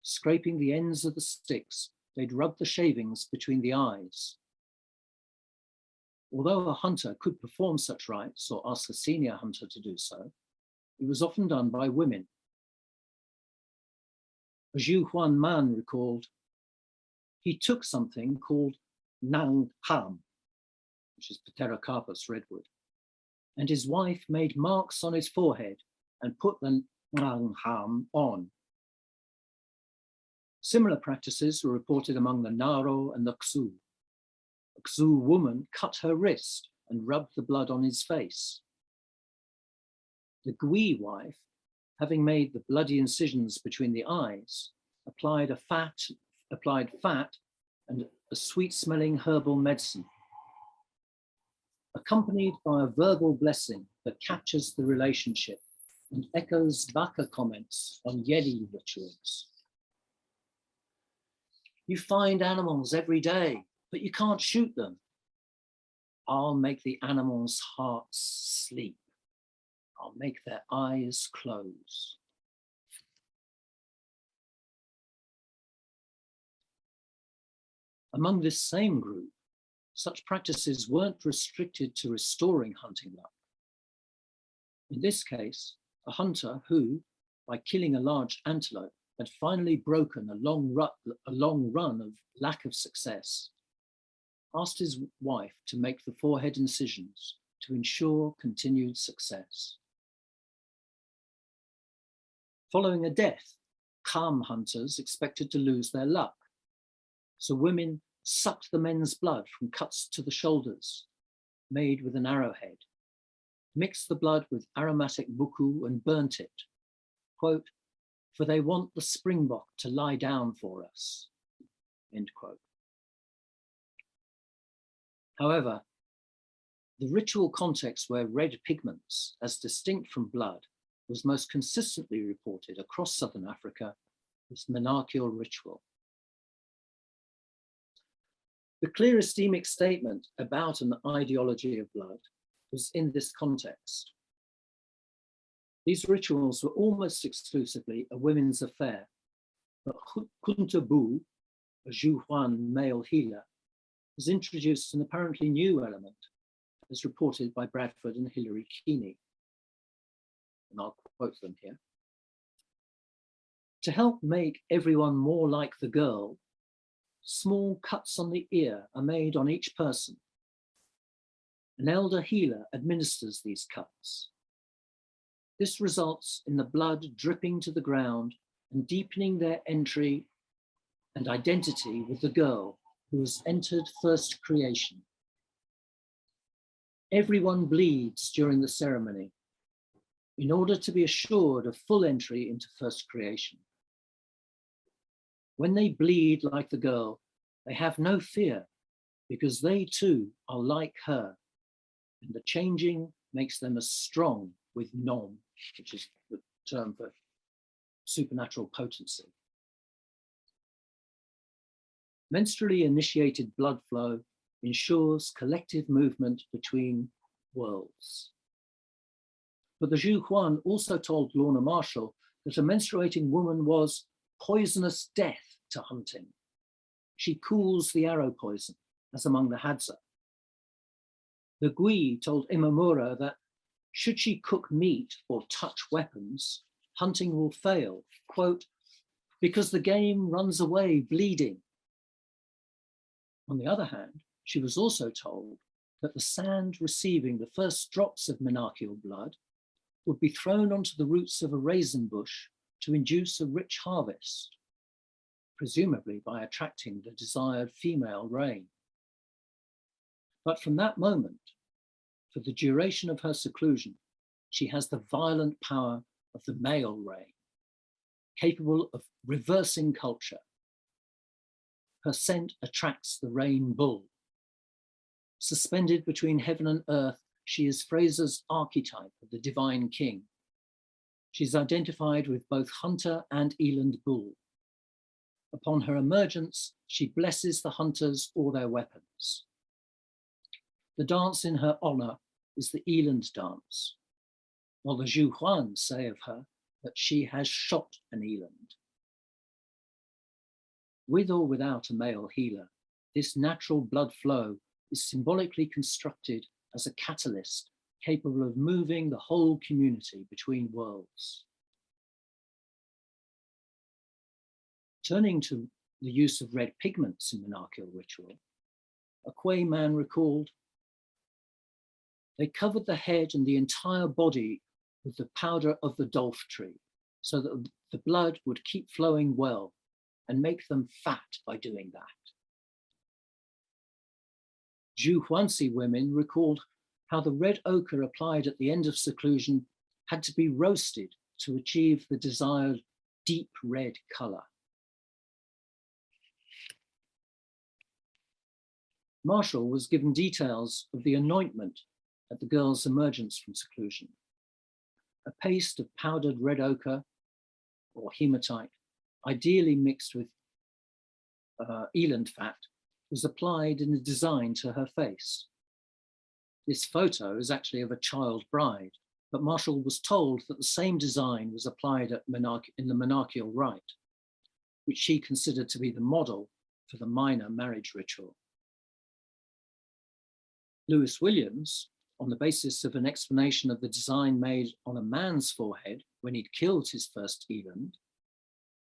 Scraping the ends of the sticks, they'd rub the shavings between the eyes. Although a hunter could perform such rites or ask a senior hunter to do so, it was often done by women. A Zhu Huan man recalled, he took something called nang ham, which is Pterocarpus redwood, and his wife made marks on his forehead and put the nang ham on. Similar practices were reported among the Naro and the Xu. A Xu woman cut her wrist and rubbed the blood on his face. The Gui wife, having made the bloody incisions between the eyes, applied fat and a sweet-smelling herbal medicine, accompanied by a verbal blessing that captures the relationship and echoes Baka comments on Yeli rituals. You find animals every day, but you can't shoot them. I'll make the animals' hearts sleep. I'll make their eyes close. Among this same group, such practices weren't restricted to restoring hunting luck. In this case, a hunter who, by killing a large antelope, had finally broken a long run of lack of success, asked his wife to make the forehead incisions to ensure continued success. Following a death, calm hunters expected to lose their luck, so women sucked the men's blood from cuts to the shoulders, made with an arrowhead, mixed the blood with aromatic buku and burnt it, quote, for they want the springbok to lie down for us, end quote. However, the ritual context where red pigments, as distinct from blood, was most consistently reported across Southern Africa was monarchical ritual. The clearest emic statement about an ideology of blood was in this context. These rituals were almost exclusively a women's affair, but Kuntabu, a Zhu Huan male healer, was introduced an apparently new element, as reported by Bradford and Hilary Keeney. And I'll quote them here. To help make everyone more like the girl, small cuts on the ear are made on each person. An elder healer administers these cuts. This results in the blood dripping to the ground and deepening their entry and identity with the girl who has entered first creation. Everyone bleeds during the ceremony in order to be assured of full entry into first creation. When they bleed like the girl, they have no fear because they too are like her, and the changing makes them as strong with nom, which is the term for supernatural potency. Menstrually initiated blood flow ensures collective movement between worlds. But the Zhu Huan also told Lorna Marshall that a menstruating woman was poisonous death to hunting. She cools the arrow poison, as among the Hadza. The Gui told Imamura that should she cook meat or touch weapons, hunting will fail, quote, because the game runs away bleeding. On the other hand, she was also told that the sand receiving the first drops of menarcheal blood would be thrown onto the roots of a raisin bush to induce a rich harvest, presumably by attracting the desired female rain. But from that moment, for the duration of her seclusion, she has the violent power of the male rain, capable of reversing culture. Her scent attracts the rain bull. Suspended between heaven and earth, she is Fraser's archetype of the divine king. She's identified with both hunter and eland bull. Upon her emergence, she blesses the hunters or their weapons. The dance in her honor is the eland dance, while the Zhu Huan say of her that she has shot an eland. With or without a male healer, this natural blood flow is symbolically constructed as a catalyst capable of moving the whole community between worlds. Turning to the use of red pigments in monarchical ritual, a Kui man recalled, they covered the head and the entire body with the powder of the dolph tree so that the blood would keep flowing well and make them fat by doing that. Zhu Huanxi women recalled how the red ochre applied at the end of seclusion had to be roasted to achieve the desired deep red color. Marshall was given details of the anointment at the girl's emergence from seclusion. A paste of powdered red ochre or hematite, ideally mixed with eland fat, was applied in a design to her face. This photo is actually of a child bride, but Marshall was told that the same design was applied in the monarchical rite, which she considered to be the model for the minor marriage ritual. Lewis Williams, on the basis of an explanation of the design made on a man's forehead when he'd killed his first eland,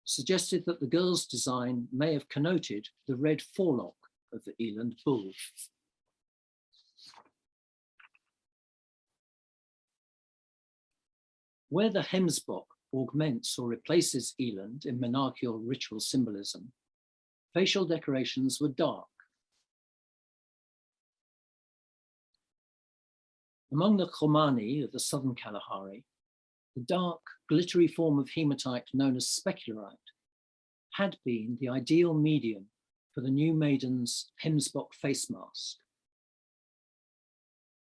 suggested that the girl's design may have connoted the red forelock of the eland bull. Where the Hemsbock augments or replaces eland in monarchical ritual symbolism, facial decorations were dark. Among the Khomani of the southern Kalahari, the dark, glittery form of hematite known as specularite had been the ideal medium for the new maiden's Hemsbock face mask.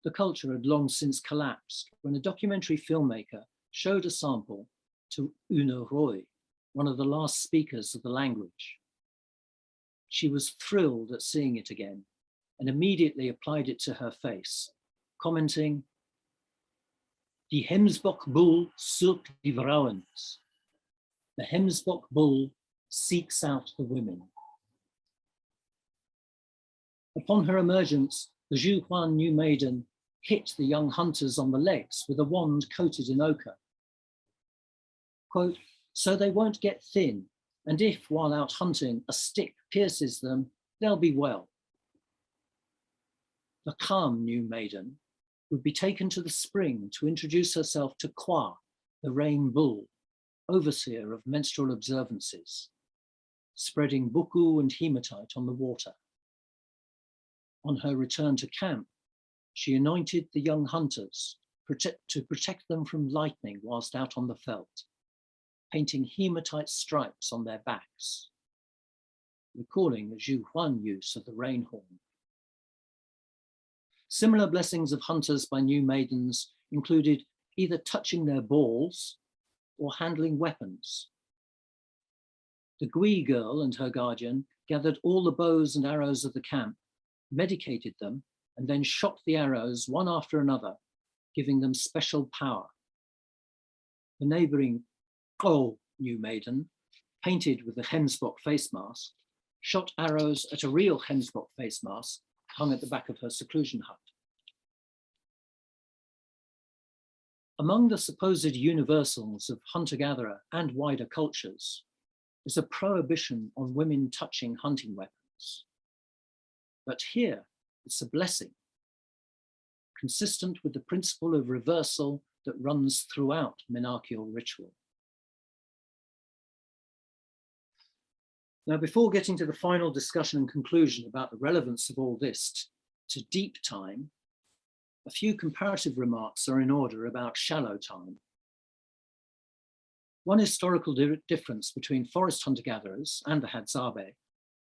The culture had long since collapsed when a documentary filmmaker showed a sample to Una Roy, one of the last speakers of the language. She was thrilled at seeing it again and immediately applied it to her face, commenting, "Die Hemsbock bull sucht die vrouwens." The Hemsbock bull seeks out the women. Upon her emergence, the Zhu Huan new maiden hit the young hunters on the legs with a wand coated in ochre. Quote, so they won't get thin, and if while out hunting a stick pierces them, they'll be well. The calm new maiden would be taken to the spring to introduce herself to Kwa, the rain bull, overseer of menstrual observances, spreading buku and hematite on the water. On her return to camp, she anointed the young hunters to protect them from lightning whilst out on the veldt, painting hematite stripes on their backs, recalling the Zhu Huan use of the rain horn. Similar blessings of hunters by new maidens included either touching their balls or handling weapons. The Gui girl and her guardian gathered all the bows and arrows of the camp, medicated them, and then shot the arrows one after another, giving them special power. The neighboring Ko new maiden, painted with a hemsbok face mask, shot arrows at a real hemsbok face mask hung at the back of her seclusion hut. Among the supposed universals of hunter-gatherer and wider cultures is a prohibition on women touching hunting weapons. But here, it's a blessing, consistent with the principle of reversal that runs throughout monarchical ritual. Now, before getting to the final discussion and conclusion about the relevance of all this to deep time, a few comparative remarks are in order about shallow time. One historical difference between forest hunter-gatherers and the Hadzabe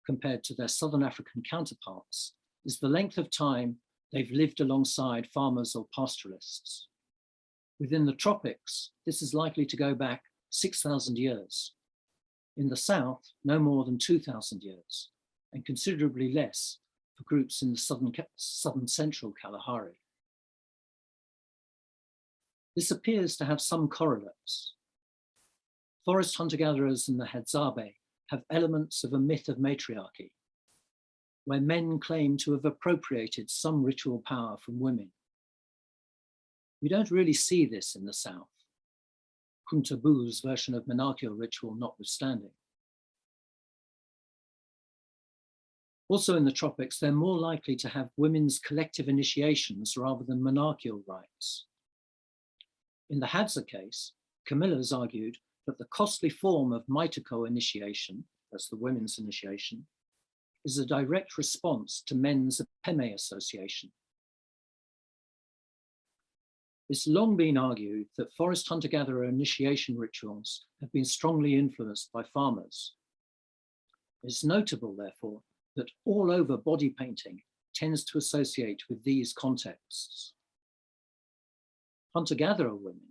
compared to their southern African counterparts is the length of time they've lived alongside farmers or pastoralists. Within the tropics, this is likely to go back 6,000 years. In the south, no more than 2,000 years, and considerably less for groups in the southern central Kalahari. This appears to have some correlates. Forest hunter-gatherers in the Hadzabe have elements of a myth of matriarchy, where men claim to have appropriated some ritual power from women. We don't really see this in the south, Kuntabu's version of monarchical ritual notwithstanding. Also in the tropics, they're more likely to have women's collective initiations rather than monarchical rites. In the Hadza case, Camilla's argued that the costly form of Maitako initiation, that's the women's initiation, is a direct response to men's Peme association. It's long been argued that forest hunter-gatherer initiation rituals have been strongly influenced by farmers. It's notable, therefore, that all over body painting tends to associate with these contexts. Hunter-gatherer women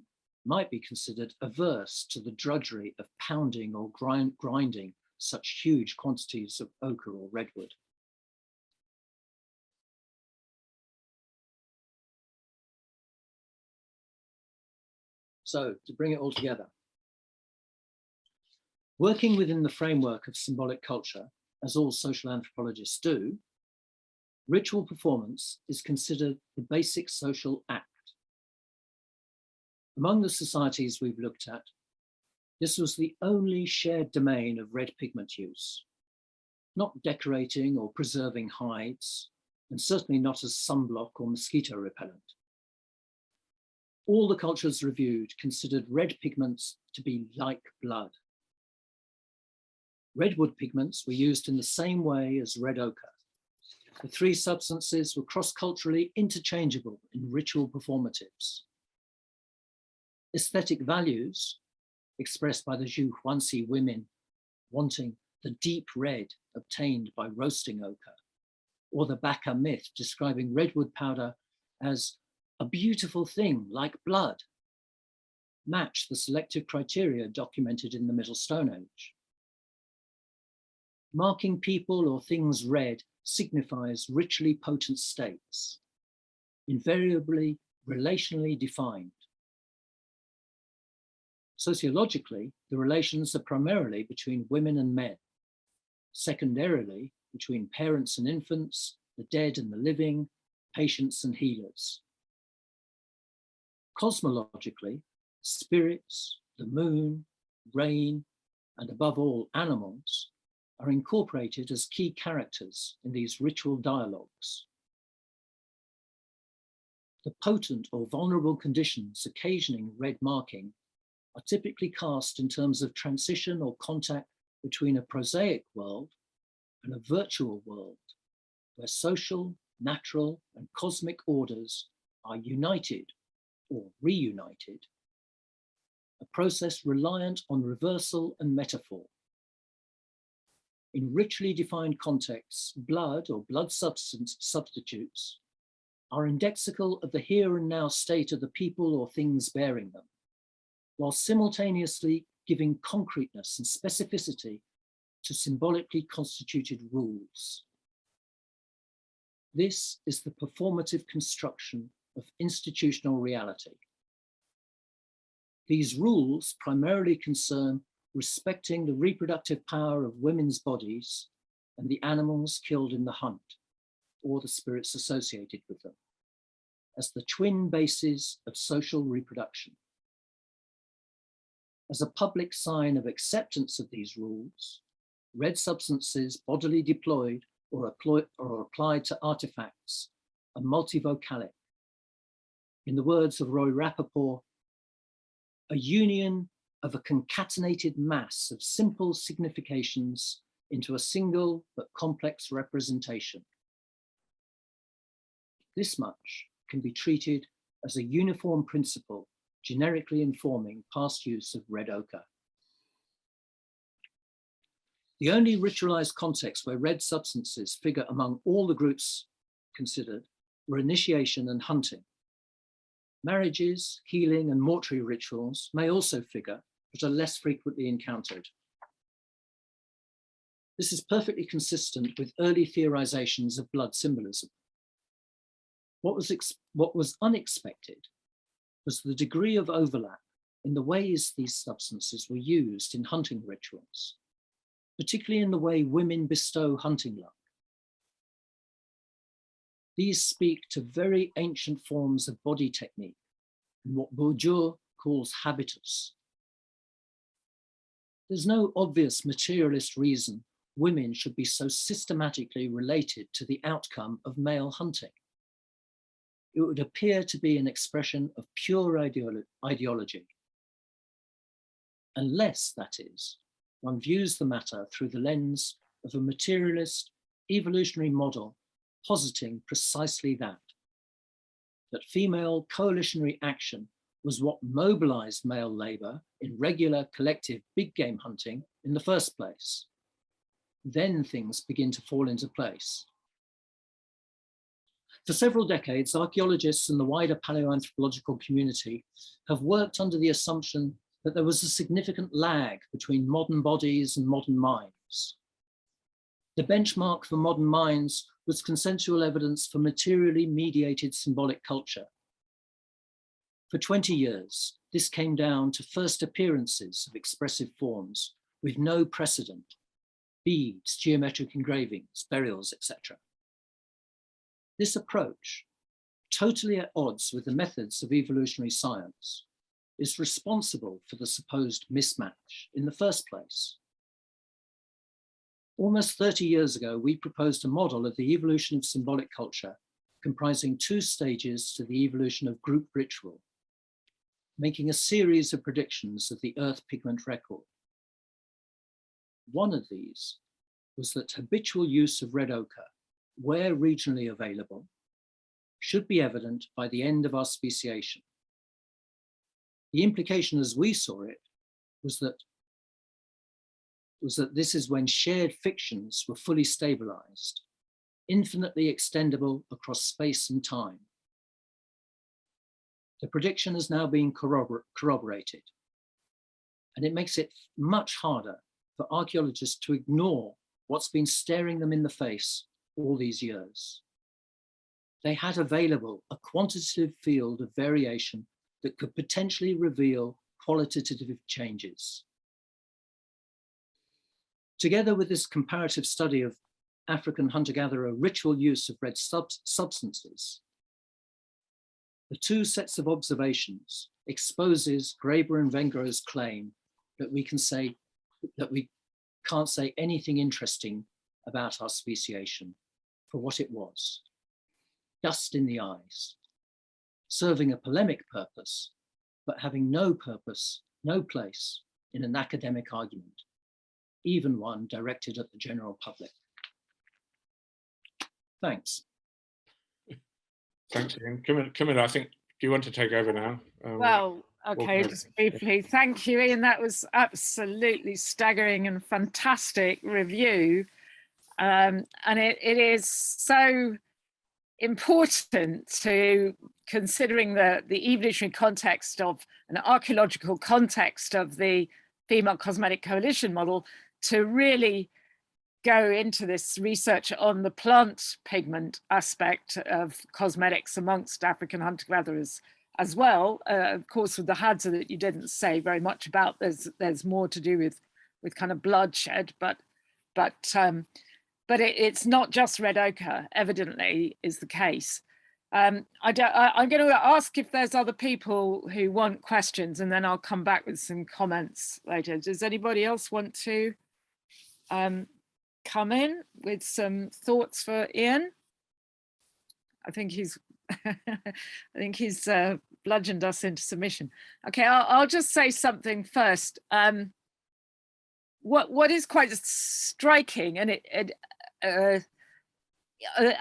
might be considered averse to the drudgery of pounding or grinding such huge quantities of ochre or redwood. So, to bring it all together, working within the framework of symbolic culture, as all social anthropologists do, ritual performance is considered the basic social act. Among the societies we've looked at, this was the only shared domain of red pigment use, not decorating or preserving hides, and certainly not as sunblock or mosquito repellent. All the cultures reviewed considered red pigments to be like blood. Redwood pigments were used in the same way as red ochre. The three substances were cross-culturally interchangeable in ritual performatives. Aesthetic values, expressed by the Zhu Huanxi women wanting the deep red obtained by roasting ochre, or the Baka myth describing redwood powder as a beautiful thing like blood, match the selective criteria documented in the Middle Stone Age. Marking people or things red signifies ritually potent states, invariably relationally defined. Sociologically, the relations are primarily between women and men, secondarily between parents and infants, the dead and the living, patients and healers. Cosmologically, spirits, the moon, rain, and above all, animals are incorporated as key characters in these ritual dialogues. The potent or vulnerable conditions occasioning red marking are typically cast in terms of transition or contact between a prosaic world and a virtual world, where social, natural, and cosmic orders are united or reunited, a process reliant on reversal and metaphor. In richly defined contexts, blood or blood substance substitutes are indexical of the here and now state of the people or things bearing them, while simultaneously giving concreteness and specificity to symbolically constituted rules. This is the performative construction of institutional reality. These rules primarily concern respecting the reproductive power of women's bodies and the animals killed in the hunt, or the spirits associated with them, as the twin bases of social reproduction. As a public sign of acceptance of these rules, red substances bodily deployed or applied to artifacts are multivocalic. In the words of Roy Rappaport, a union of a concatenated mass of simple significations into a single but complex representation. This much can be treated as a uniform principle generically informing past use of red ochre. The only ritualized context where red substances figure among all the groups considered were initiation and hunting. Marriages, healing, and mortuary rituals may also figure, but are less frequently encountered. This is perfectly consistent with early theorizations of blood symbolism. What was unexpected was the degree of overlap in the ways these substances were used in hunting rituals, particularly in the way women bestow hunting luck. These speak to very ancient forms of body technique and what Bourdieu calls habitus. There's no obvious materialist reason women should be so systematically related to the outcome of male hunting. It would appear to be an expression of pure ideology, unless, that is, one views the matter through the lens of a materialist evolutionary model positing precisely that female coalitionary action was what mobilized male labor in regular collective big game hunting in the first place. Then things begin to fall into place. For several decades, archaeologists and the wider paleoanthropological community have worked under the assumption that there was a significant lag between modern bodies and modern minds. The benchmark for modern minds was consensual evidence for materially mediated symbolic culture. For 20 years, this came down to first appearances of expressive forms with no precedent: beads, geometric engravings, burials, etc. This approach, totally at odds with the methods of evolutionary science, is responsible for the supposed mismatch in the first place. Almost 30 years ago, we proposed a model of the evolution of symbolic culture comprising two stages to the evolution of group ritual, making a series of predictions of the Earth pigment record. One of these was that habitual use of red ochre, where regionally available, should be evident by the end of our speciation. The implication as we saw it was that this is when shared fictions were fully stabilized, infinitely extendable across space and time. The prediction has now been corroborated, and it makes it much harder for archaeologists to ignore what's been staring them in the face all these years. They had available a quantitative field of variation that could potentially reveal qualitative changes. Together with this comparative study of African hunter-gatherer ritual use of red substances, the two sets of observations exposes Graeber and Wengrow's claim that we can't say anything interesting about our speciation for what it was: dust in the eyes, serving a polemic purpose, but having no purpose no place in an academic argument, even one directed at the general public. Thanks. Thanks, Ian. Camilla, I think, do you want to take over now? Well, okay, just briefly. Thank you, Ian. That was absolutely staggering and fantastic review. And it is so important to considering the evolutionary context of an archaeological context of the female cosmetic coalition model to really go into this research on the plant pigment aspect of cosmetics amongst African hunter-gatherers as well. Of course, with the Hadza that you didn't say very much about, there's more to do with kind of bloodshed, but it's not just red ochre, evidently is the case. I'm going to ask if there's other people who want questions, and then I'll come back with some comments later. Does anybody else want to come in with some thoughts for Ian? I think he's bludgeoned us into submission. Okay, I'll just say something first. What is quite striking, and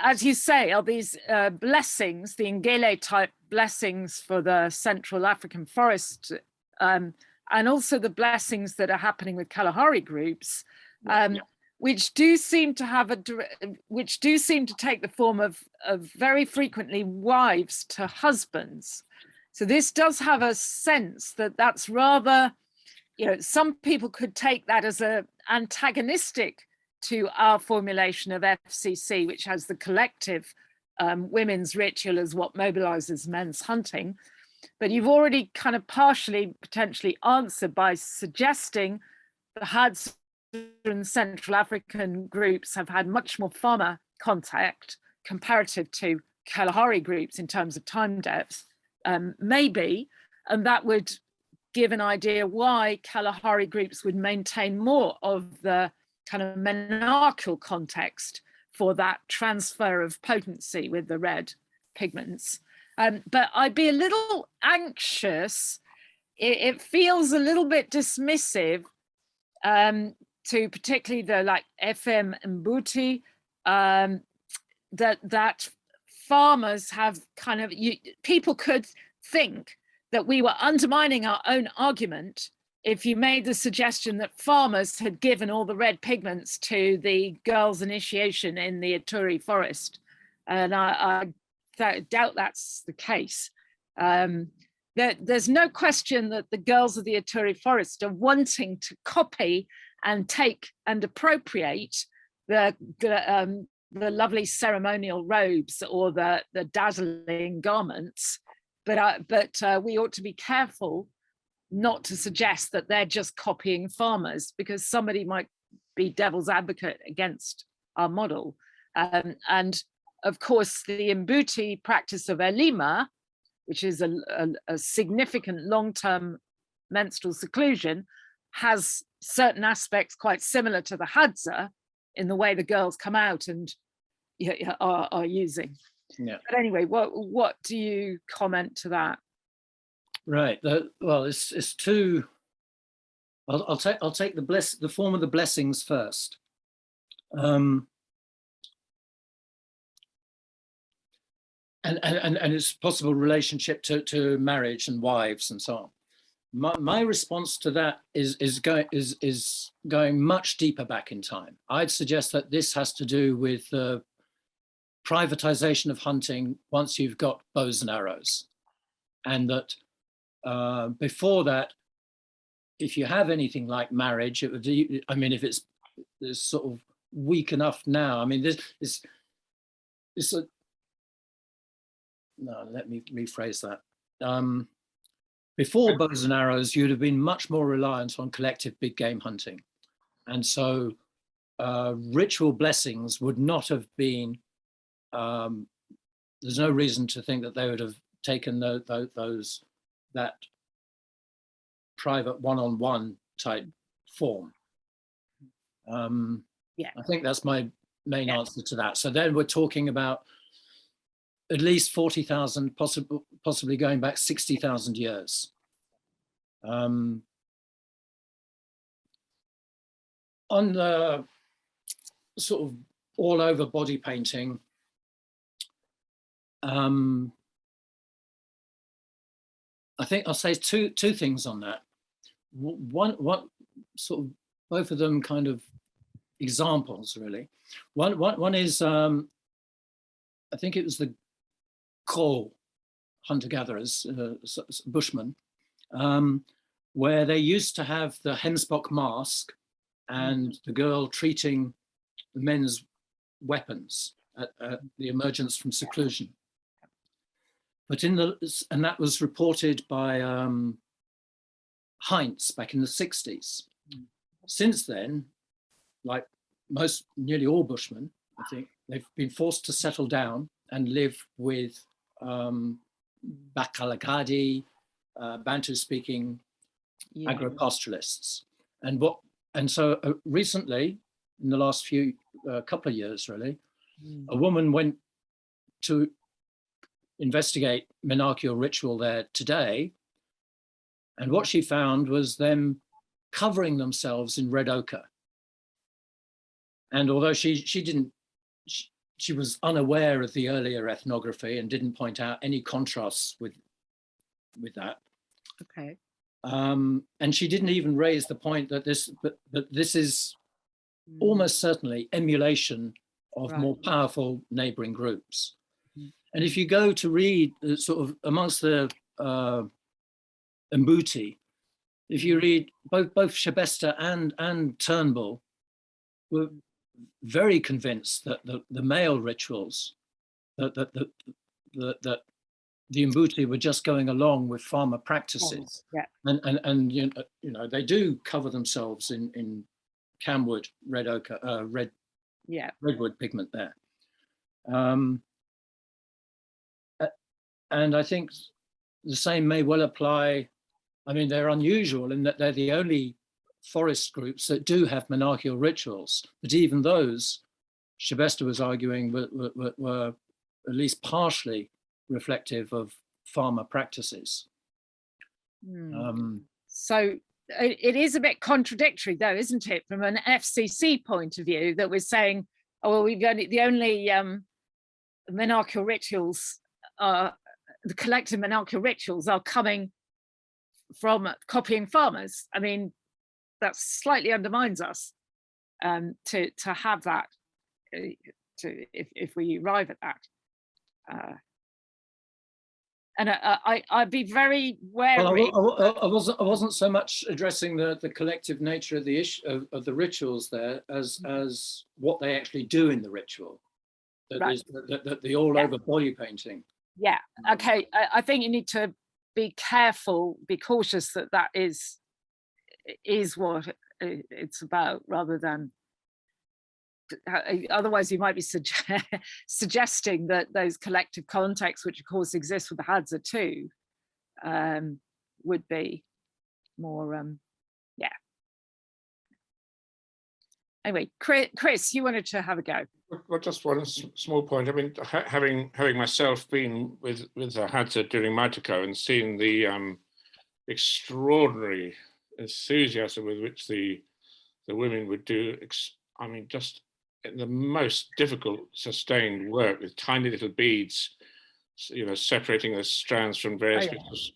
as you say, are these blessings, the Ngele type blessings for the Central African forest, and also the blessings that are happening with Kalahari groups, which do seem to have take the form of very frequently wives to husbands. So this does have a sense that that's rather, some people could take that as a antagonistic to our formulation of FCC, which has the collective women's ritual as what mobilizes men's hunting. But you've already kind of partially potentially answered by suggesting the Hadza and Central African groups have had much more farmer contact comparative to Kalahari groups in terms of time depth, maybe, and that would give an idea why Kalahari groups would maintain more of the kind of monarchical context for that transfer of potency with the red pigments. But I'd be a little anxious. It feels a little bit dismissive to particularly the like FM and Mbuti, that farmers have kind of, people could think that we were undermining our own argument if you made the suggestion that farmers had given all the red pigments to the girls' initiation in the Ituri forest. And I doubt that's the case. There's no question that the girls of the Ituri forest are wanting to copy and take and appropriate the lovely ceremonial robes or the dazzling garments, but we ought to be careful not to suggest that they're just copying farmers, because somebody might be devil's advocate against our model. And of course, the Mbuti practice of Elima, which is a significant long-term menstrual seclusion, has certain aspects quite similar to the Hadza in the way the girls come out and are using. Yeah. But anyway, what do you comment to that? Right. Well, it's two. I'll take the form of the blessings first. And its possible relationship to marriage and wives and so on. My response to that is going much deeper back in time. I'd suggest that this has to do with the privatization of hunting once you've got bows and arrows, and that before that, if you have anything like marriage, it would. I mean, if it's sort of weak enough now. I mean, this no, let me rephrase that. Before bows and arrows, you'd have been much more reliant on collective big game hunting. And so ritual blessings would not have been, there's no reason to think that they would have taken that private one-on-one type form. Yeah. I think that's my main answer to that. So then we're talking about at least 40,000, possibly going back 60,000 years. on the sort of all over body painting, I think I'll say two things on that. One sort of, both of them kind of examples really. One is, I think it was the Crow hunter-gatherers, Bushmen, where they used to have the hemspock mask and the girl treating the men's weapons at the emergence from seclusion. But and that was reported by Heinz back in the 60s. Since then, like nearly all Bushmen, I think, they've been forced to settle down and live with Bakalagadi, Bantu-speaking agropastoralists. And so recently, in the last couple of years, really, a woman went to investigate monarchical ritual there today, and what she found was them covering themselves in red ochre. And although she was unaware of the earlier ethnography and didn't point out any contrasts with that. Okay. And she didn't even raise the point that this is almost certainly emulation of more powerful neighboring groups. And if you go to read sort of amongst the Mbuti, if you read both Shebesta and Turnbull were very convinced that the male rituals, that the Mbuti were just going along with farmer practices, and you know they do cover themselves in camwood, red ochre, redwood pigment there. And I think the same may well apply. I mean, they're unusual in that they're the only forest groups that do have monarchical rituals, but even those, Shebesta was arguing, were at least partially reflective of farmer practices. So it is a bit contradictory, though, isn't it, from an FCC point of view, that we're saying, oh, well, the only monarchical rituals are, the collective monarchical rituals are coming from copying farmers. I mean, that slightly undermines us to have that, if we arrive at that. And I'd be very wary. Well, I wasn't so much addressing the collective nature of the issue of the rituals there as what they actually do in the ritual. The all over body painting. Yeah. Okay. I think you need to be careful, be cautious that is what it's about, rather than. Otherwise, you might be suggesting that those collective contexts, which of course exist with the Hadza too, would be more, Anyway, Chris, you wanted to have a go. Well, just one small point. I mean, having myself been with the Hadza during Maitako and seeing the extraordinary enthusiasm with which the women would do, I mean, just the most difficult sustained work with tiny little beads, you know, separating the strands from various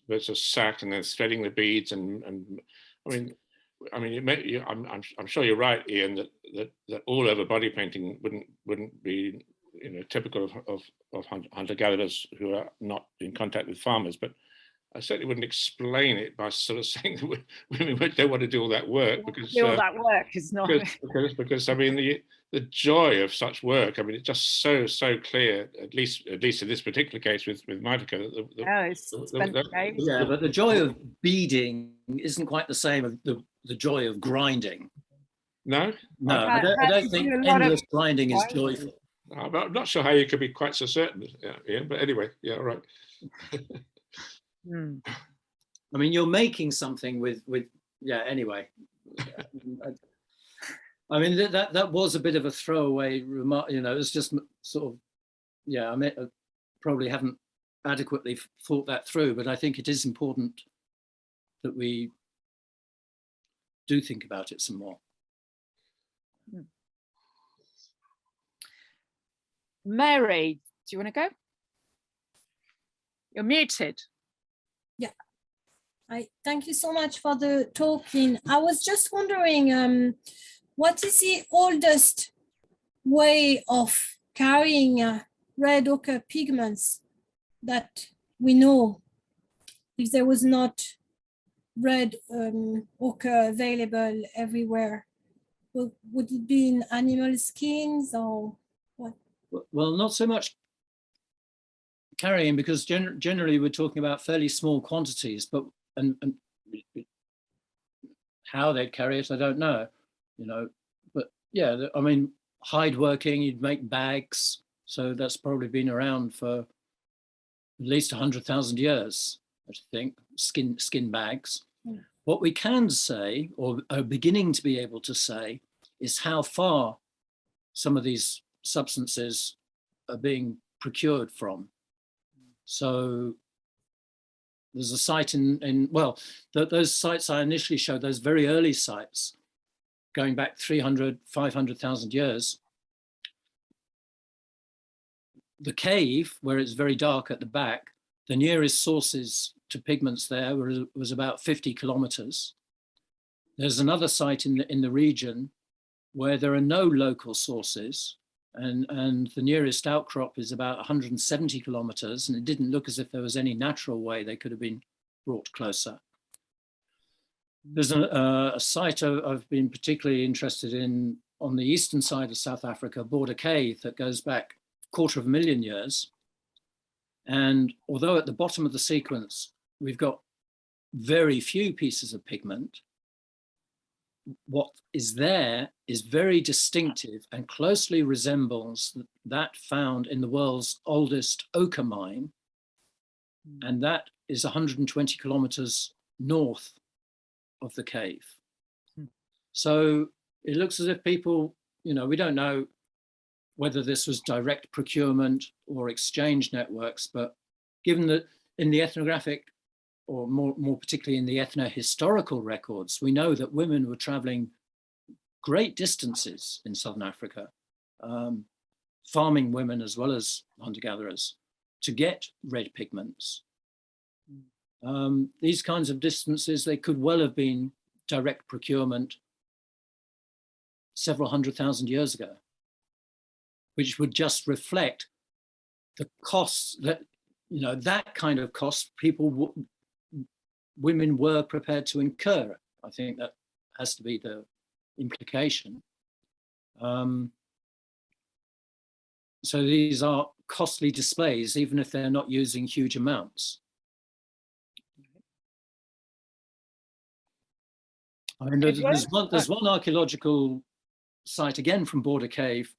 bits of sack and then threading the beads, and I'm sure you're right, Ian, that all over body painting wouldn't be, you know, typical of hunter-gatherers who are not in contact with farmers, but I certainly wouldn't explain it by sort of saying that women don't want to do all that work, because all that work is not because I mean the joy of such work. I mean, it's just so clear, at least in this particular case with Maitako. But the joy of beading isn't quite the same as the joy of grinding. No, I don't think endless grinding is joyful. I'm not sure how you could be quite so certain, Ian, but anyway, yeah, right. I mean, you're making something with anyway. I mean, that was a bit of a throwaway remark, you know. It's just sort of, I mean, I probably haven't adequately thought that through, but I think it is important that we do think about it some more. Mary, do you want to go? You're muted. Yeah. Thank you so much for the talking. I was just wondering, what is the oldest way of carrying red ochre pigments that we know, if there was not red ochre available everywhere? Would it be in animal skins or what? Well, not so much carrying, because generally we're talking about fairly small quantities, but and how they'd carry it, I don't know, but yeah, I mean, hide working, you'd make bags, so that's probably been around for at least 100,000 years, I think, skin bags. Yeah. What we can say, or are beginning to be able to say, is how far some of these substances are being procured from. So there's a site those sites I initially showed, those very early sites, going back 300, 500,000 years. The cave, where it's very dark at the back, the nearest sources to pigments there was about 50 kilometers. There's another site in the region where there are no local sources, and the nearest outcrop is about 170 kilometers, and it didn't look as if there was any natural way they could have been brought closer. There's a site I've been particularly interested in on the eastern side of South Africa, Border Cave, that goes back 250,000 years. And although at the bottom of the sequence, we've got very few pieces of pigment, what is there is very distinctive and closely resembles that found in the world's oldest ochre mine. And that is 120 kilometers north of the cave. So it looks as if people, we don't know whether this was direct procurement or exchange networks, but given that in the ethnographic, or more particularly in the ethno-historical records, we know that women were traveling great distances in Southern Africa, farming women as well as hunter-gatherers, to get red pigments. These kinds of distances, they could well have been direct procurement several 100,000 years ago, which would just reflect the costs that, that kind of cost women were prepared to incur. I think that has to be the implication. So these are costly displays, even if they're not using huge amounts. I mean, there's one archaeological site, again from Border Cave,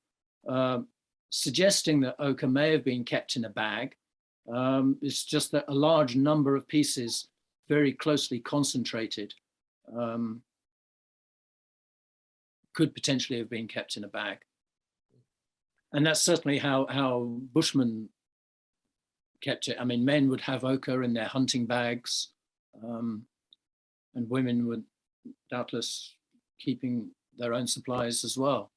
suggesting that ochre may have been kept in a bag. It's just that a large number of pieces, very closely concentrated, could potentially have been kept in a bag. And that's certainly how Bushmen kept it. I mean, men would have ochre in their hunting bags, and women would doubtless keeping their own supplies as well.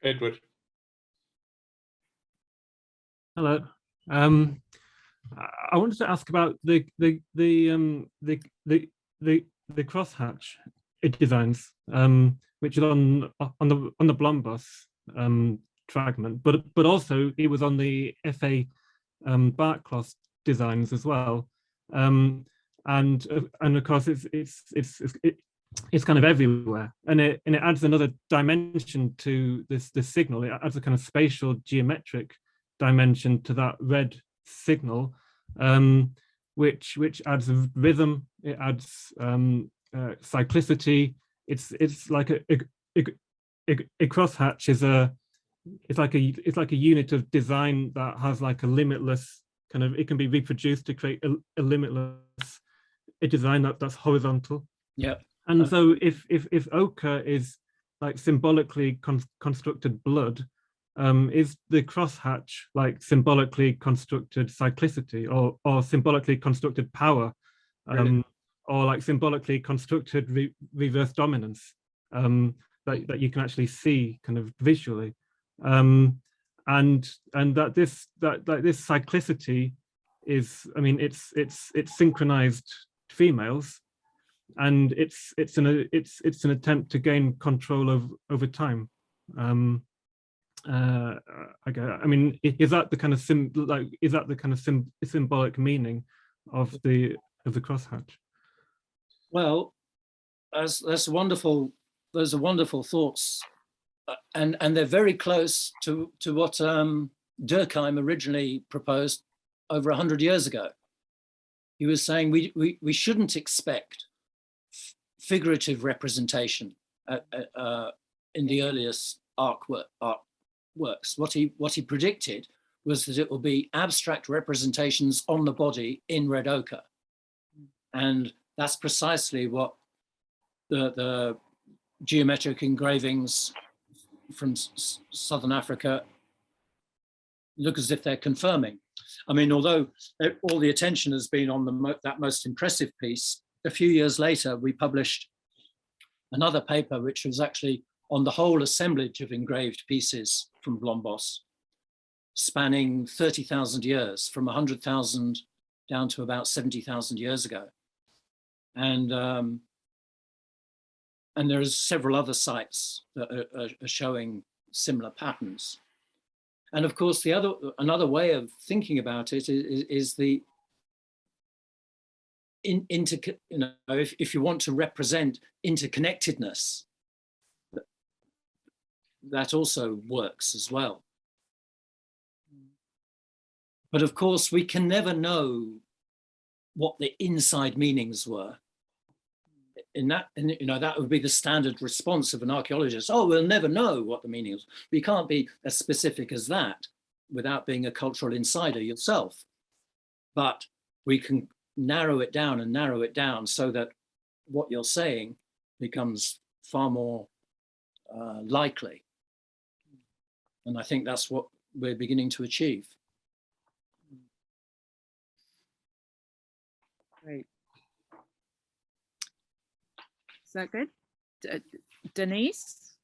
Edward. Hello. I wanted to ask about the crosshatch designs, which is on the Blombos fragment, but also it was on the FA bark cloth designs as well, and of course it's kind of everywhere, and it adds another dimension to this signal. It adds a kind of spatial geometric dimension to that red signal, which adds a rhythm. It adds cyclicity. It's like a crosshatch is it's like a unit of design that has like a limitless kind of, it can be reproduced to create a limitless design that's horizontal. Yeah. And so if ochre is like symbolically constructed blood, is the crosshatch like symbolically constructed cyclicity or symbolically constructed power? Really? or like symbolically constructed reverse dominance that you can actually see kind of visually, and that this cyclicity is, I mean, it's synchronized females, and it's an attempt to gain control over time. I mean, is that the kind of symbolic meaning of the crosshatch? Well, that's wonderful. Those are wonderful thoughts, and they're very close to what Durkheim originally proposed over 100 years ago. He was saying we shouldn't expect figurative representation in the earliest art works. What he predicted was that it will be abstract representations on the body in red ochre, and that's precisely what the geometric engravings from Southern Africa look as if they're confirming. I mean, although all the attention has been on that most impressive piece, a few years later, we published another paper, which was actually on the whole assemblage of engraved pieces from Blombos, spanning 30,000 years, from 100,000 down to about 70,000 years ago. And there's several other sites that are showing similar patterns. And of course, another way of thinking about it is the if you want to represent interconnectedness, that also works as well. But of course, we can never know what the inside meanings were. That would be the standard response of an archaeologist. Oh, we'll never know what the meaning is. But you can't be as specific as that without being a cultural insider yourself. But we can narrow it down so that what you're saying becomes far more likely. And I think that's what we're beginning to achieve. Great. Is that good? Denise?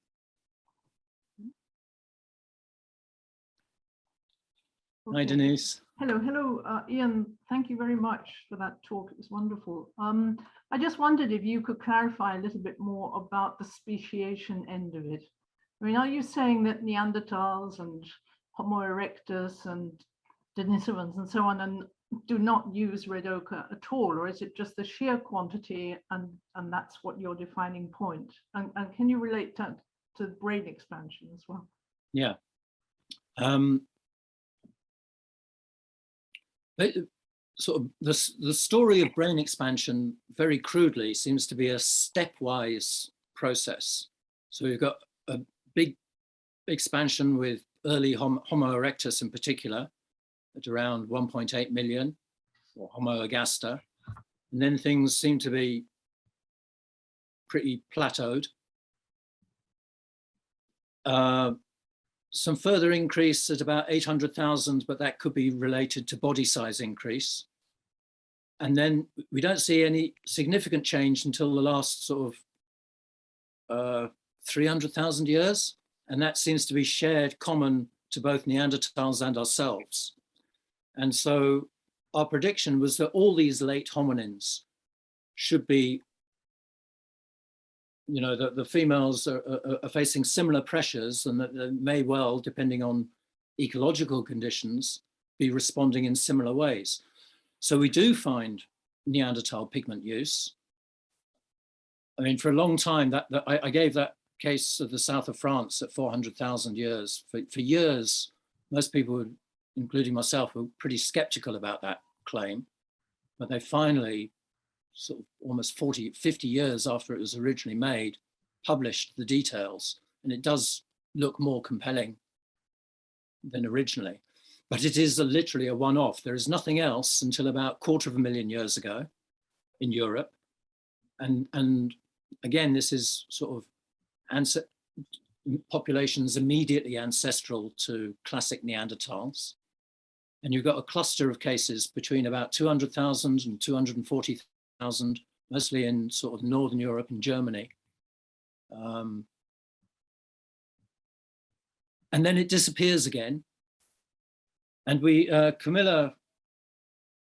Hi, Denise. Hello, Ian. Thank you very much for that talk. It was wonderful. I just wondered if you could clarify a little bit more about the speciation end of it. I mean, are you saying that Neanderthals and Homo erectus and Denisovans and so on and do not use red ochre at all, or is it just the sheer quantity and that's what your defining point? And can you relate that to brain expansion as well? Yeah. Sort of the story of brain expansion, very crudely, seems to be a stepwise process. So we've got a big expansion with early Homo erectus in particular, at around 1.8 million, or Homo ergaster. And then things seem to be pretty plateaued. Some further increase at about 800,000, but that could be related to body size increase. And then we don't see any significant change until the last sort of 300,000 years. And that seems to be shared common to both Neanderthals and ourselves. And so our prediction was that all these late hominins should be, the females are facing similar pressures, and that they may well, depending on ecological conditions, be responding in similar ways. So we do find Neanderthal pigment use. I mean, for a long time, I gave that case of the south of France at 400,000 years. For years, most people, including myself, were pretty skeptical about that claim, but they finally, sort of almost 50 years after it was originally made, published the details, and it does look more compelling than originally. But it is literally a one-off. There is nothing else until about 250,000 years ago in Europe. And again, this is sort of populations immediately ancestral to classic Neanderthals. And you've got a cluster of cases between about 200,000 and 240,000 mostly in sort of Northern Europe and Germany. And then it disappears again. And Camilla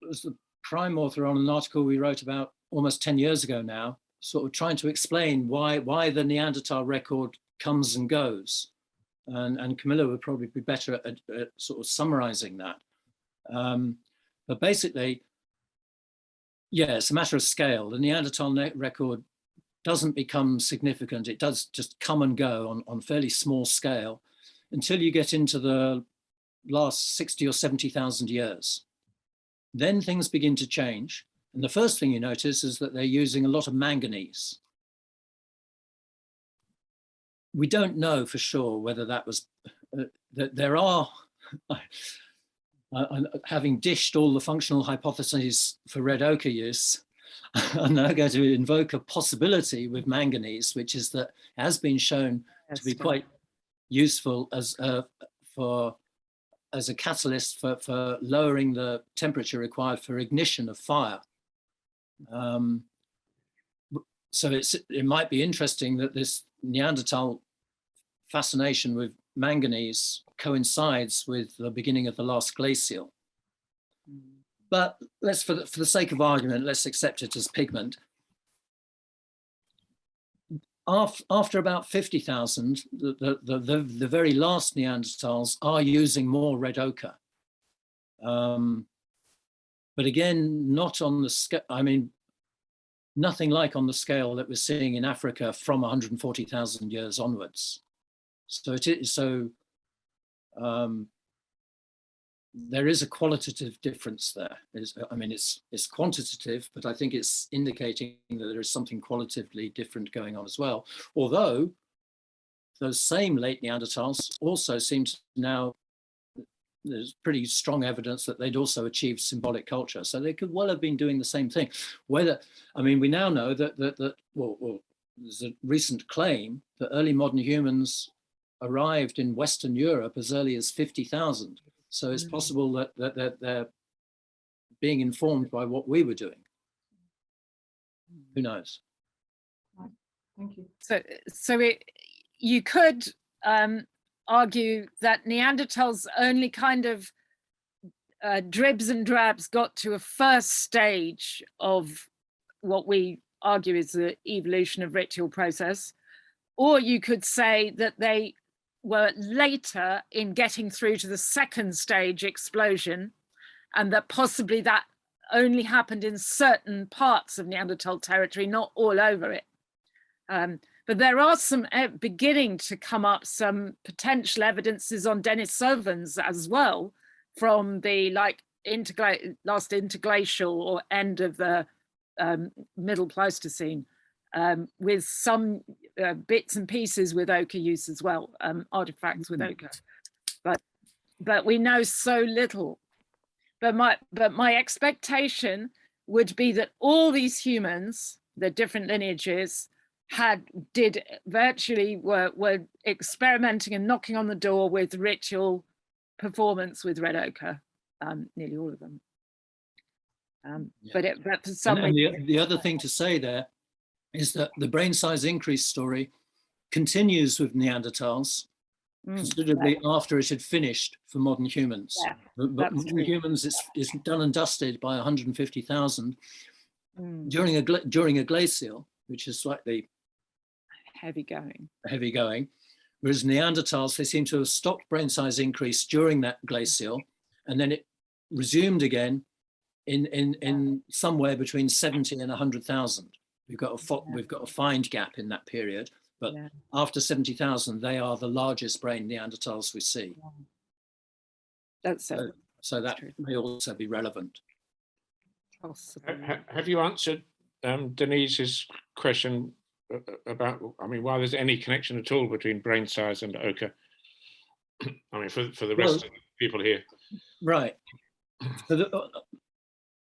was the prime author on an article we wrote about almost 10 years ago now, sort of trying to explain why the Neanderthal record comes and goes. And Camilla would probably be better at sort of summarizing that. But basically, yeah, it's a matter of scale. The Neanderthal record doesn't become significant. It does just come and go on fairly small scale until you get into the last 60 or 70,000 years. Then things begin to change. And the first thing you notice is that they're using a lot of manganese. We don't know for sure whether that was, that there are, having dished all the functional hypotheses for red ochre use, I'm now going to invoke a possibility with manganese, which is that it has been shown to be quite useful as a catalyst for lowering the temperature required for ignition of fire. So it might be interesting that this Neanderthal fascination with manganese coincides with the beginning of the last glacial. But let's, for the sake of argument, let's accept it as pigment. After about 50,000, the very last Neanderthals are using more red ochre. But again, not on the scale, I mean, nothing like on the scale that we're seeing in Africa from 140,000 years onwards. So there is a qualitative difference there. I mean, it's quantitative, but I think it's indicating that there is something qualitatively different going on as well. Although those same late Neanderthals also seem to now, there's pretty strong evidence that they'd also achieved symbolic culture. So they could well have been doing the same thing. Whether, I mean, we now know that well, there's a recent claim that early modern humans arrived in Western Europe as early as 50,000. So it's possible that they're being informed by what we were doing. Who knows? Thank you. So you could argue that Neanderthals only kind of dribs and drabs got to a first stage of what we argue is the evolution of ritual process, or you could say that they were later in getting through to the second stage explosion, and that possibly that only happened in certain parts of Neanderthal territory, not all over it. But there are some beginning to come up some potential evidences on Denisovans as well from the last interglacial or end of the Middle Pleistocene, with some bits and pieces with ochre use as well, artifacts with ochre. But we know so little. But my expectation would be that all these humans, the different lineages, were experimenting and knocking on the door with ritual performance with red ochre, nearly all of them. But for some reason, the other thing to say there is that the brain size increase story continues with Neanderthals considerably after it had finished for modern humans. Yeah, but modern humans is done and dusted by 150,000 during a glacial, which is slightly heavy going. Whereas Neanderthals, they seem to have stopped brain size increase during that glacial, and then it resumed again in somewhere between 70 and 100,000. We've got a find gap in that period, but after 70,000, they are the largest brain Neanderthals we see. So that may also be relevant. Have you answered Denise's question about, I mean, why there's any connection at all between brain size and ochre? I mean, for the rest of the people here. Right.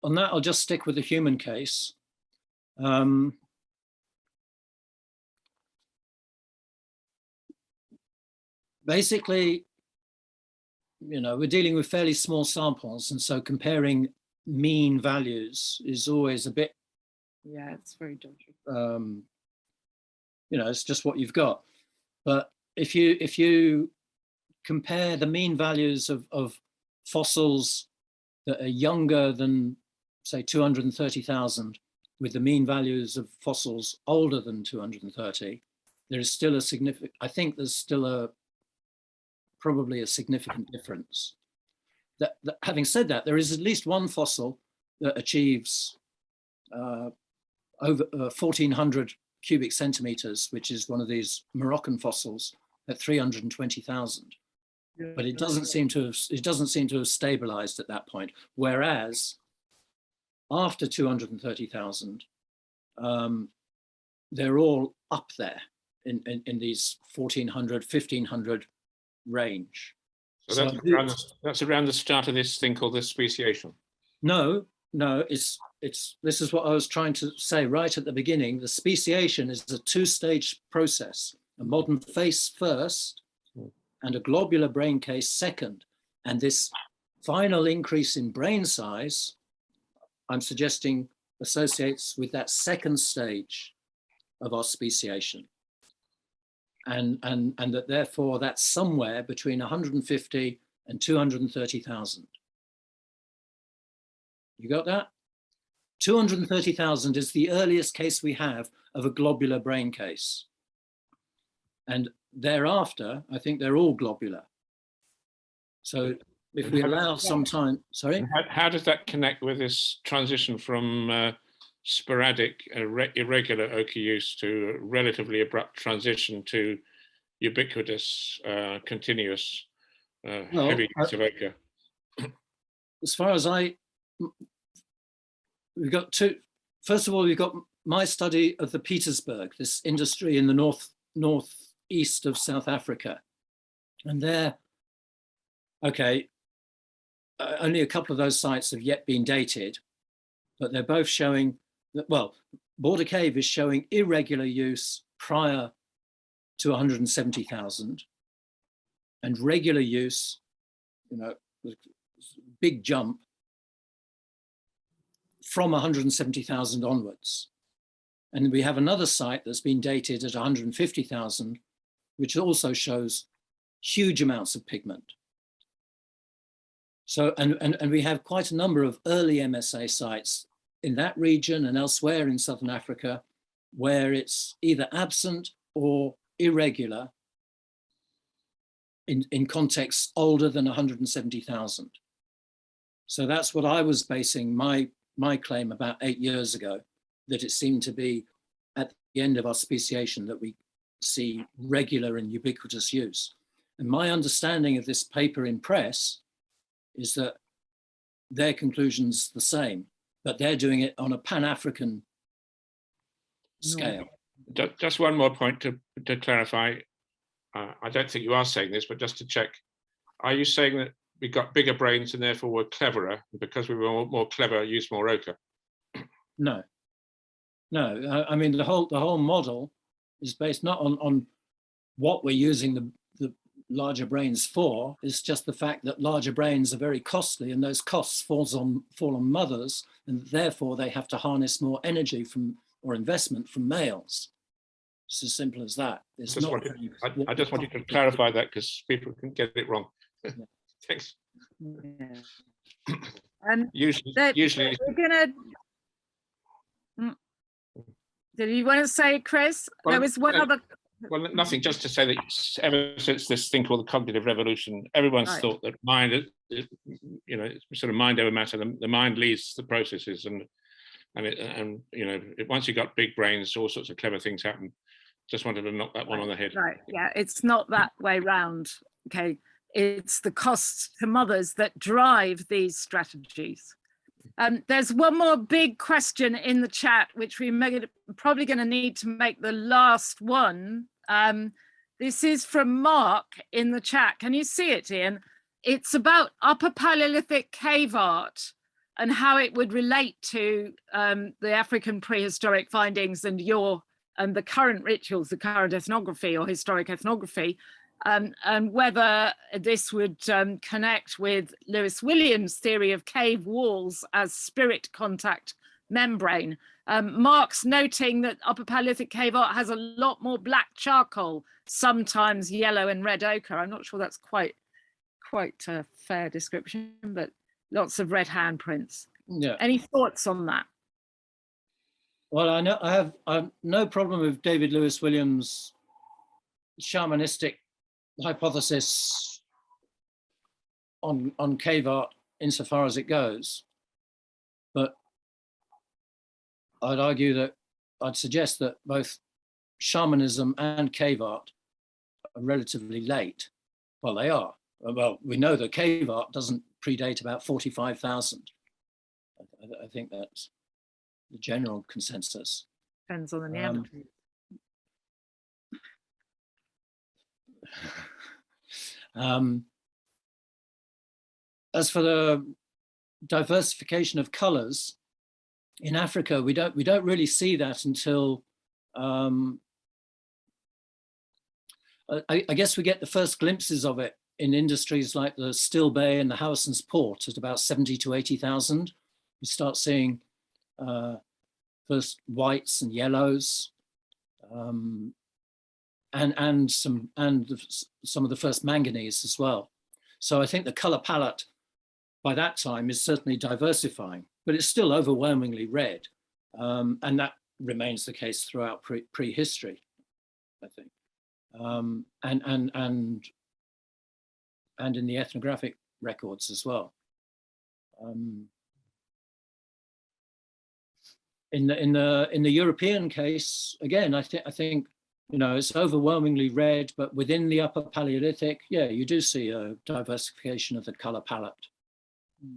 On that, I'll just stick with the human case. Basically, we're dealing with fairly small samples, and so comparing mean values is always a bit Yeah, it's very dodgy. You know, it's just what you've got. But if you compare the mean values of fossils that are younger than, say, 230,000 with the mean values of fossils older than 230, there is still a significant, I think there's still probably a significant difference. That, having said that, there is at least one fossil that achieves over 1,400 cubic centimeters, which is one of these Moroccan fossils at 320,000. But it doesn't seem to have stabilized at that point. Whereas after 230,000, they're all up there in these 1,400, 1,500 range. So that's around the start of this thing called the speciation. No, it's this is what I was trying to say right at the beginning. The speciation is a two-stage process: a modern face first, and a globular brain case second. And this final increase in brain size, I'm suggesting, associates with that second stage of our speciation. And that therefore that's somewhere between 150 and 230,000. You got that? 230,000 is the earliest case we have of a globular brain case. And thereafter, I think they're all globular. So if we allow some time, sorry? How does that connect with this transition from sporadic, irregular ochre use to relatively abrupt transition to ubiquitous, continuous, heavy use of ochre? As far as we've got two. First of all, we've got my study of the Petersburg, this industry in the northeast of South Africa. And there, okay, only a couple of those sites have yet been dated, but they're both showing that, well, Border Cave is showing irregular use prior to 170,000, and regular use, you know, big jump from 170,000 onwards. And we have another site that's been dated at 150,000, which also shows huge amounts of pigment. So, and we have quite a number of early MSA sites in that region and elsewhere in Southern Africa, where it's either absent or irregular in contexts older than 170,000. So that's what I was basing my claim about 8 years ago, that it seemed to be at the end of our speciation that we see regular and ubiquitous use. And my understanding of this paper in press is that their conclusion's the same, but they're doing it on a Pan-African scale. Just one more point to clarify. I don't think you are saying this, but just to check, are you saying that we got bigger brains and therefore we're cleverer, and because we were more clever, used more ochre? No. I mean, the whole model is based not on what we're using the larger brains for. It's just the fact that larger brains are very costly, and those costs fall on mothers, and therefore they have to harness more energy or investment from males. It's as simple as that. I just wanted to clarify that because people can get it wrong. Yeah. Thanks. Yeah. Usually, we're gonna. Did you want to say, Chris? Well, there was one other. Well, nothing. Just to say that ever since this thing called the cognitive revolution, everyone's thought that mind, you know, sort of mind over matter. The mind leads the processes, and you know, once you got big brains, all sorts of clever things happen. Just wanted to knock that one on the head. Right. Yeah, it's not that way round. Okay, it's the costs to mothers that drive these strategies. There's one more big question in the chat, which we're probably going to need to make the last one. This is from Mark in the chat. Can you see it, Ian? It's about Upper Paleolithic cave art and how it would relate to the African prehistoric findings and the current rituals, the current ethnography or historic ethnography, and whether this would connect with Lewis Williams' theory of cave walls as spirit contact membrane. Mark's noting that Upper Paleolithic cave art has a lot more black charcoal, sometimes yellow and red ochre. I'm not sure that's quite a fair description, but lots of red handprints. Yeah. Any thoughts on that? Well, I have no problem with David Lewis Williams' shamanistic hypothesis on cave art insofar as it goes, but I'd suggest that both shamanism and cave art are relatively late. Well, they are. Well, we know that cave art doesn't predate about 45,000. I think that's the general consensus. Depends on the Neanderthal. As for the diversification of colors in Africa, we don't really see that until I guess we get the first glimpses of it in industries like the Still Bay and the Howson's Port at about 70 to 80,000. You start seeing first whites and yellows, and some of the first manganese as well. So I think the color palette by that time is certainly diversifying, but it's still overwhelmingly red, and that remains the case throughout prehistory, I think, and in the ethnographic records as well. In the European case, again, I think it's overwhelmingly red, but within the Upper Paleolithic, yeah, you do see a diversification of the color palette,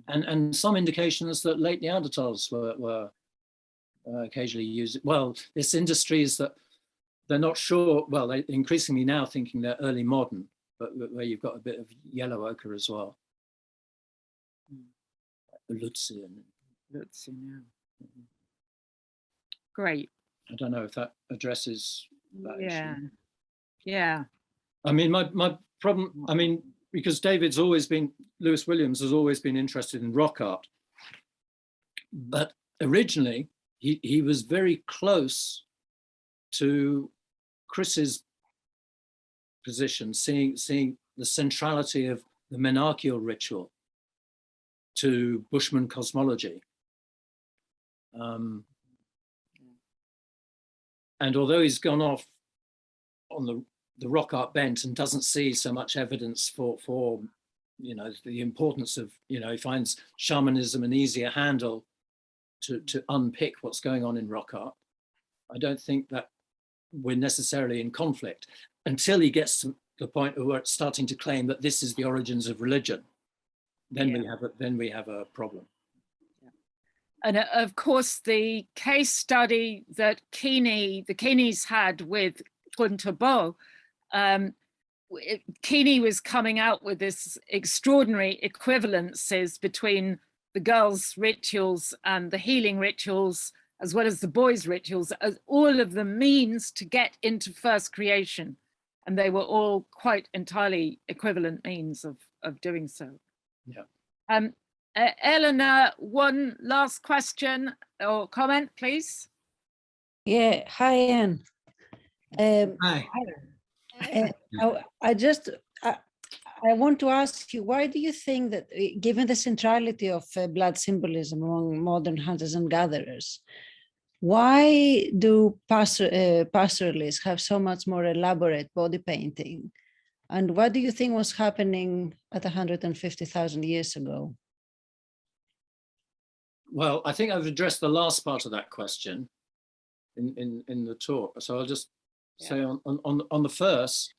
and some indications that late Neanderthals were occasionally used. Well, this industry is that they're not sure. Well, they're increasingly now thinking they're early modern, but where you've got a bit of yellow ochre as well. Lutzian. Yeah. Great. I don't know if that addresses that issue. Yeah. I mean, my problem, because Lewis Williams has always been interested in rock art, but originally he was very close to Chris's position, seeing the centrality of the menarcheal ritual to Bushman cosmology. And although he's gone off on the rock art bent and doesn't see so much evidence for the importance of, he finds shamanism an easier handle to unpick what's going on in rock art, I don't think that we're necessarily in conflict until he gets to the point where we're starting to claim that this is the origins of religion. Then we have a problem. And of course, the case study that the Keenies had with Kuntabo, Keeny was coming out with this extraordinary equivalences between the girls' rituals and the healing rituals, as well as the boys' rituals, as all of the means to get into first creation. And they were all quite entirely equivalent means of doing so. Yeah. Eleanor, one last question or comment, please. Yeah, hi, Anne. Hi. I want to ask you, why do you think that, given the centrality of blood symbolism among modern hunters and gatherers, why do pastoralists have so much more elaborate body painting? And what do you think was happening at 150,000 years ago? Well, I think I've addressed the last part of that question in the talk. So I'll just say on the first,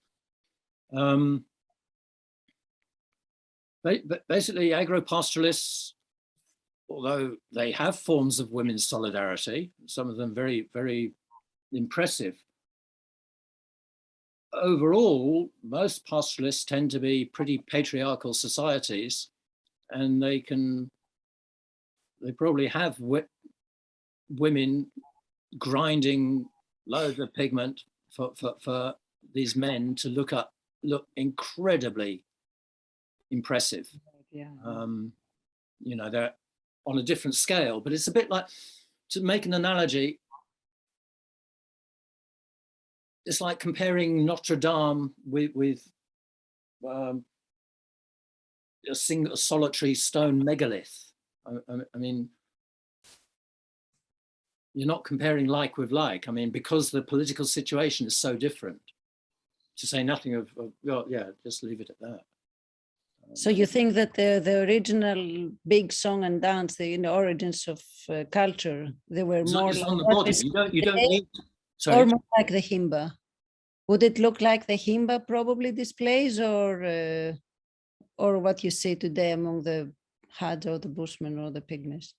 basically agropastoralists, although they have forms of women's solidarity, some of them very, very impressive, overall, most pastoralists tend to be pretty patriarchal societies, and they probably have women grinding loads of pigment for these men to look incredibly impressive. Yeah. They're on a different scale, but it's a bit like to make an analogy, it's like comparing Notre Dame with a single solitary stone megalith. I mean, you're not comparing like with like. I mean, because the political situation is so different, to say nothing of well, yeah, just leave it at that. So you think that the original big song and dance, the origins of culture, they were more It's like on the what body. is You don't today, need. Sorry. or more like the himba? Would it look like the himba probably displays, or what you see today among the Hadza or the Bushmen or the pygmies?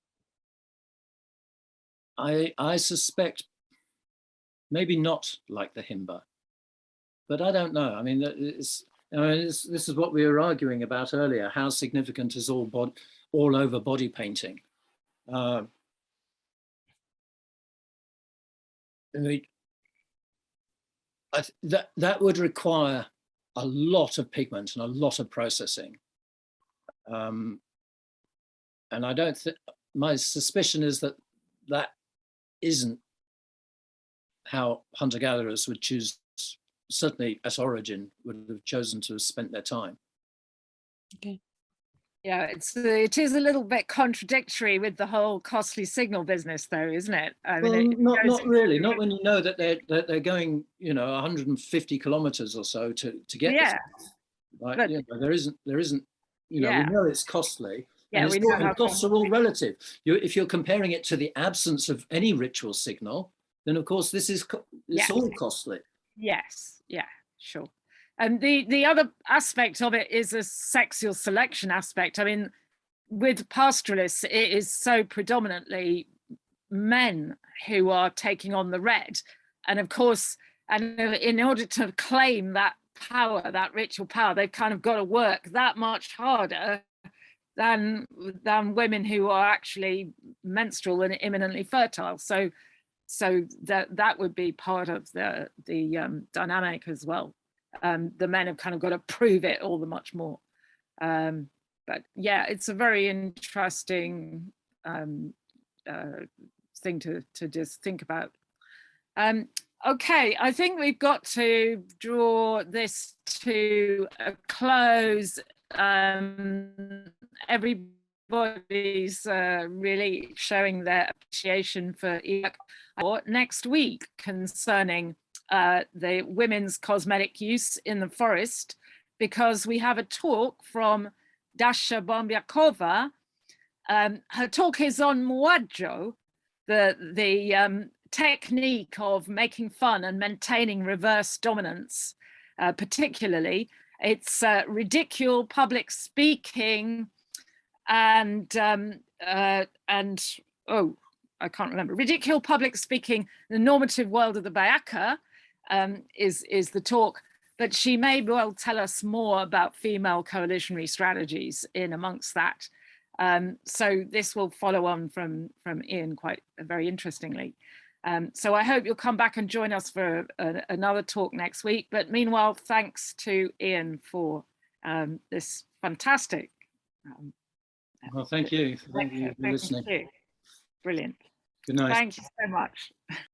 I suspect maybe not like the himba, but I don't know. I mean, this is what we were arguing about earlier. How significant is all over body painting? I mean, that would require a lot of pigment and a lot of processing. And I don't think, my suspicion is that that isn't how hunter-gatherers would choose, certainly at origin, would have chosen to have spent their time. Okay. Yeah, it is a little bit contradictory with the whole costly signal business, though, isn't it? I mean, well, not really. Not when you know that they're going, 150 kilometers or so to get this stuff. Like, but, there isn't, we know it's costly. Yeah, and we know how costs are all relative. If you're comparing it to the absence of any ritual signal, then of course it's all costly. Yes, yeah, sure. And the other aspect of it is a sexual selection aspect. I mean, with pastoralists, it is so predominantly men who are taking on the red. And of course, and in order to claim that power, that ritual power, they've kind of got to work that much harder than women who are actually menstrual and imminently fertile. So that would be part of the dynamic as well. The men have kind of got to prove it all the much more. But yeah, it's a very interesting thing to just think about. Okay, I think we've got to draw this to a close. Everybody's really showing their appreciation for next week concerning the women's cosmetic use in the forest, because we have a talk from Dasha Bombyakova. Her talk is on muadjo, the technique of making fun and maintaining reverse dominance, particularly. It's ridicule public speaking and I can't remember. Ridicule public speaking, the normative world of the Bayaka is the talk, but she may well tell us more about female coalitionary strategies in amongst that. So this will follow on from Ian quite very interestingly. So I hope you'll come back and join us for another talk next week. But meanwhile, thanks to Ian for this fantastic. Well, thank you. Thank you for listening. You. Brilliant. Good night. Thank you so much.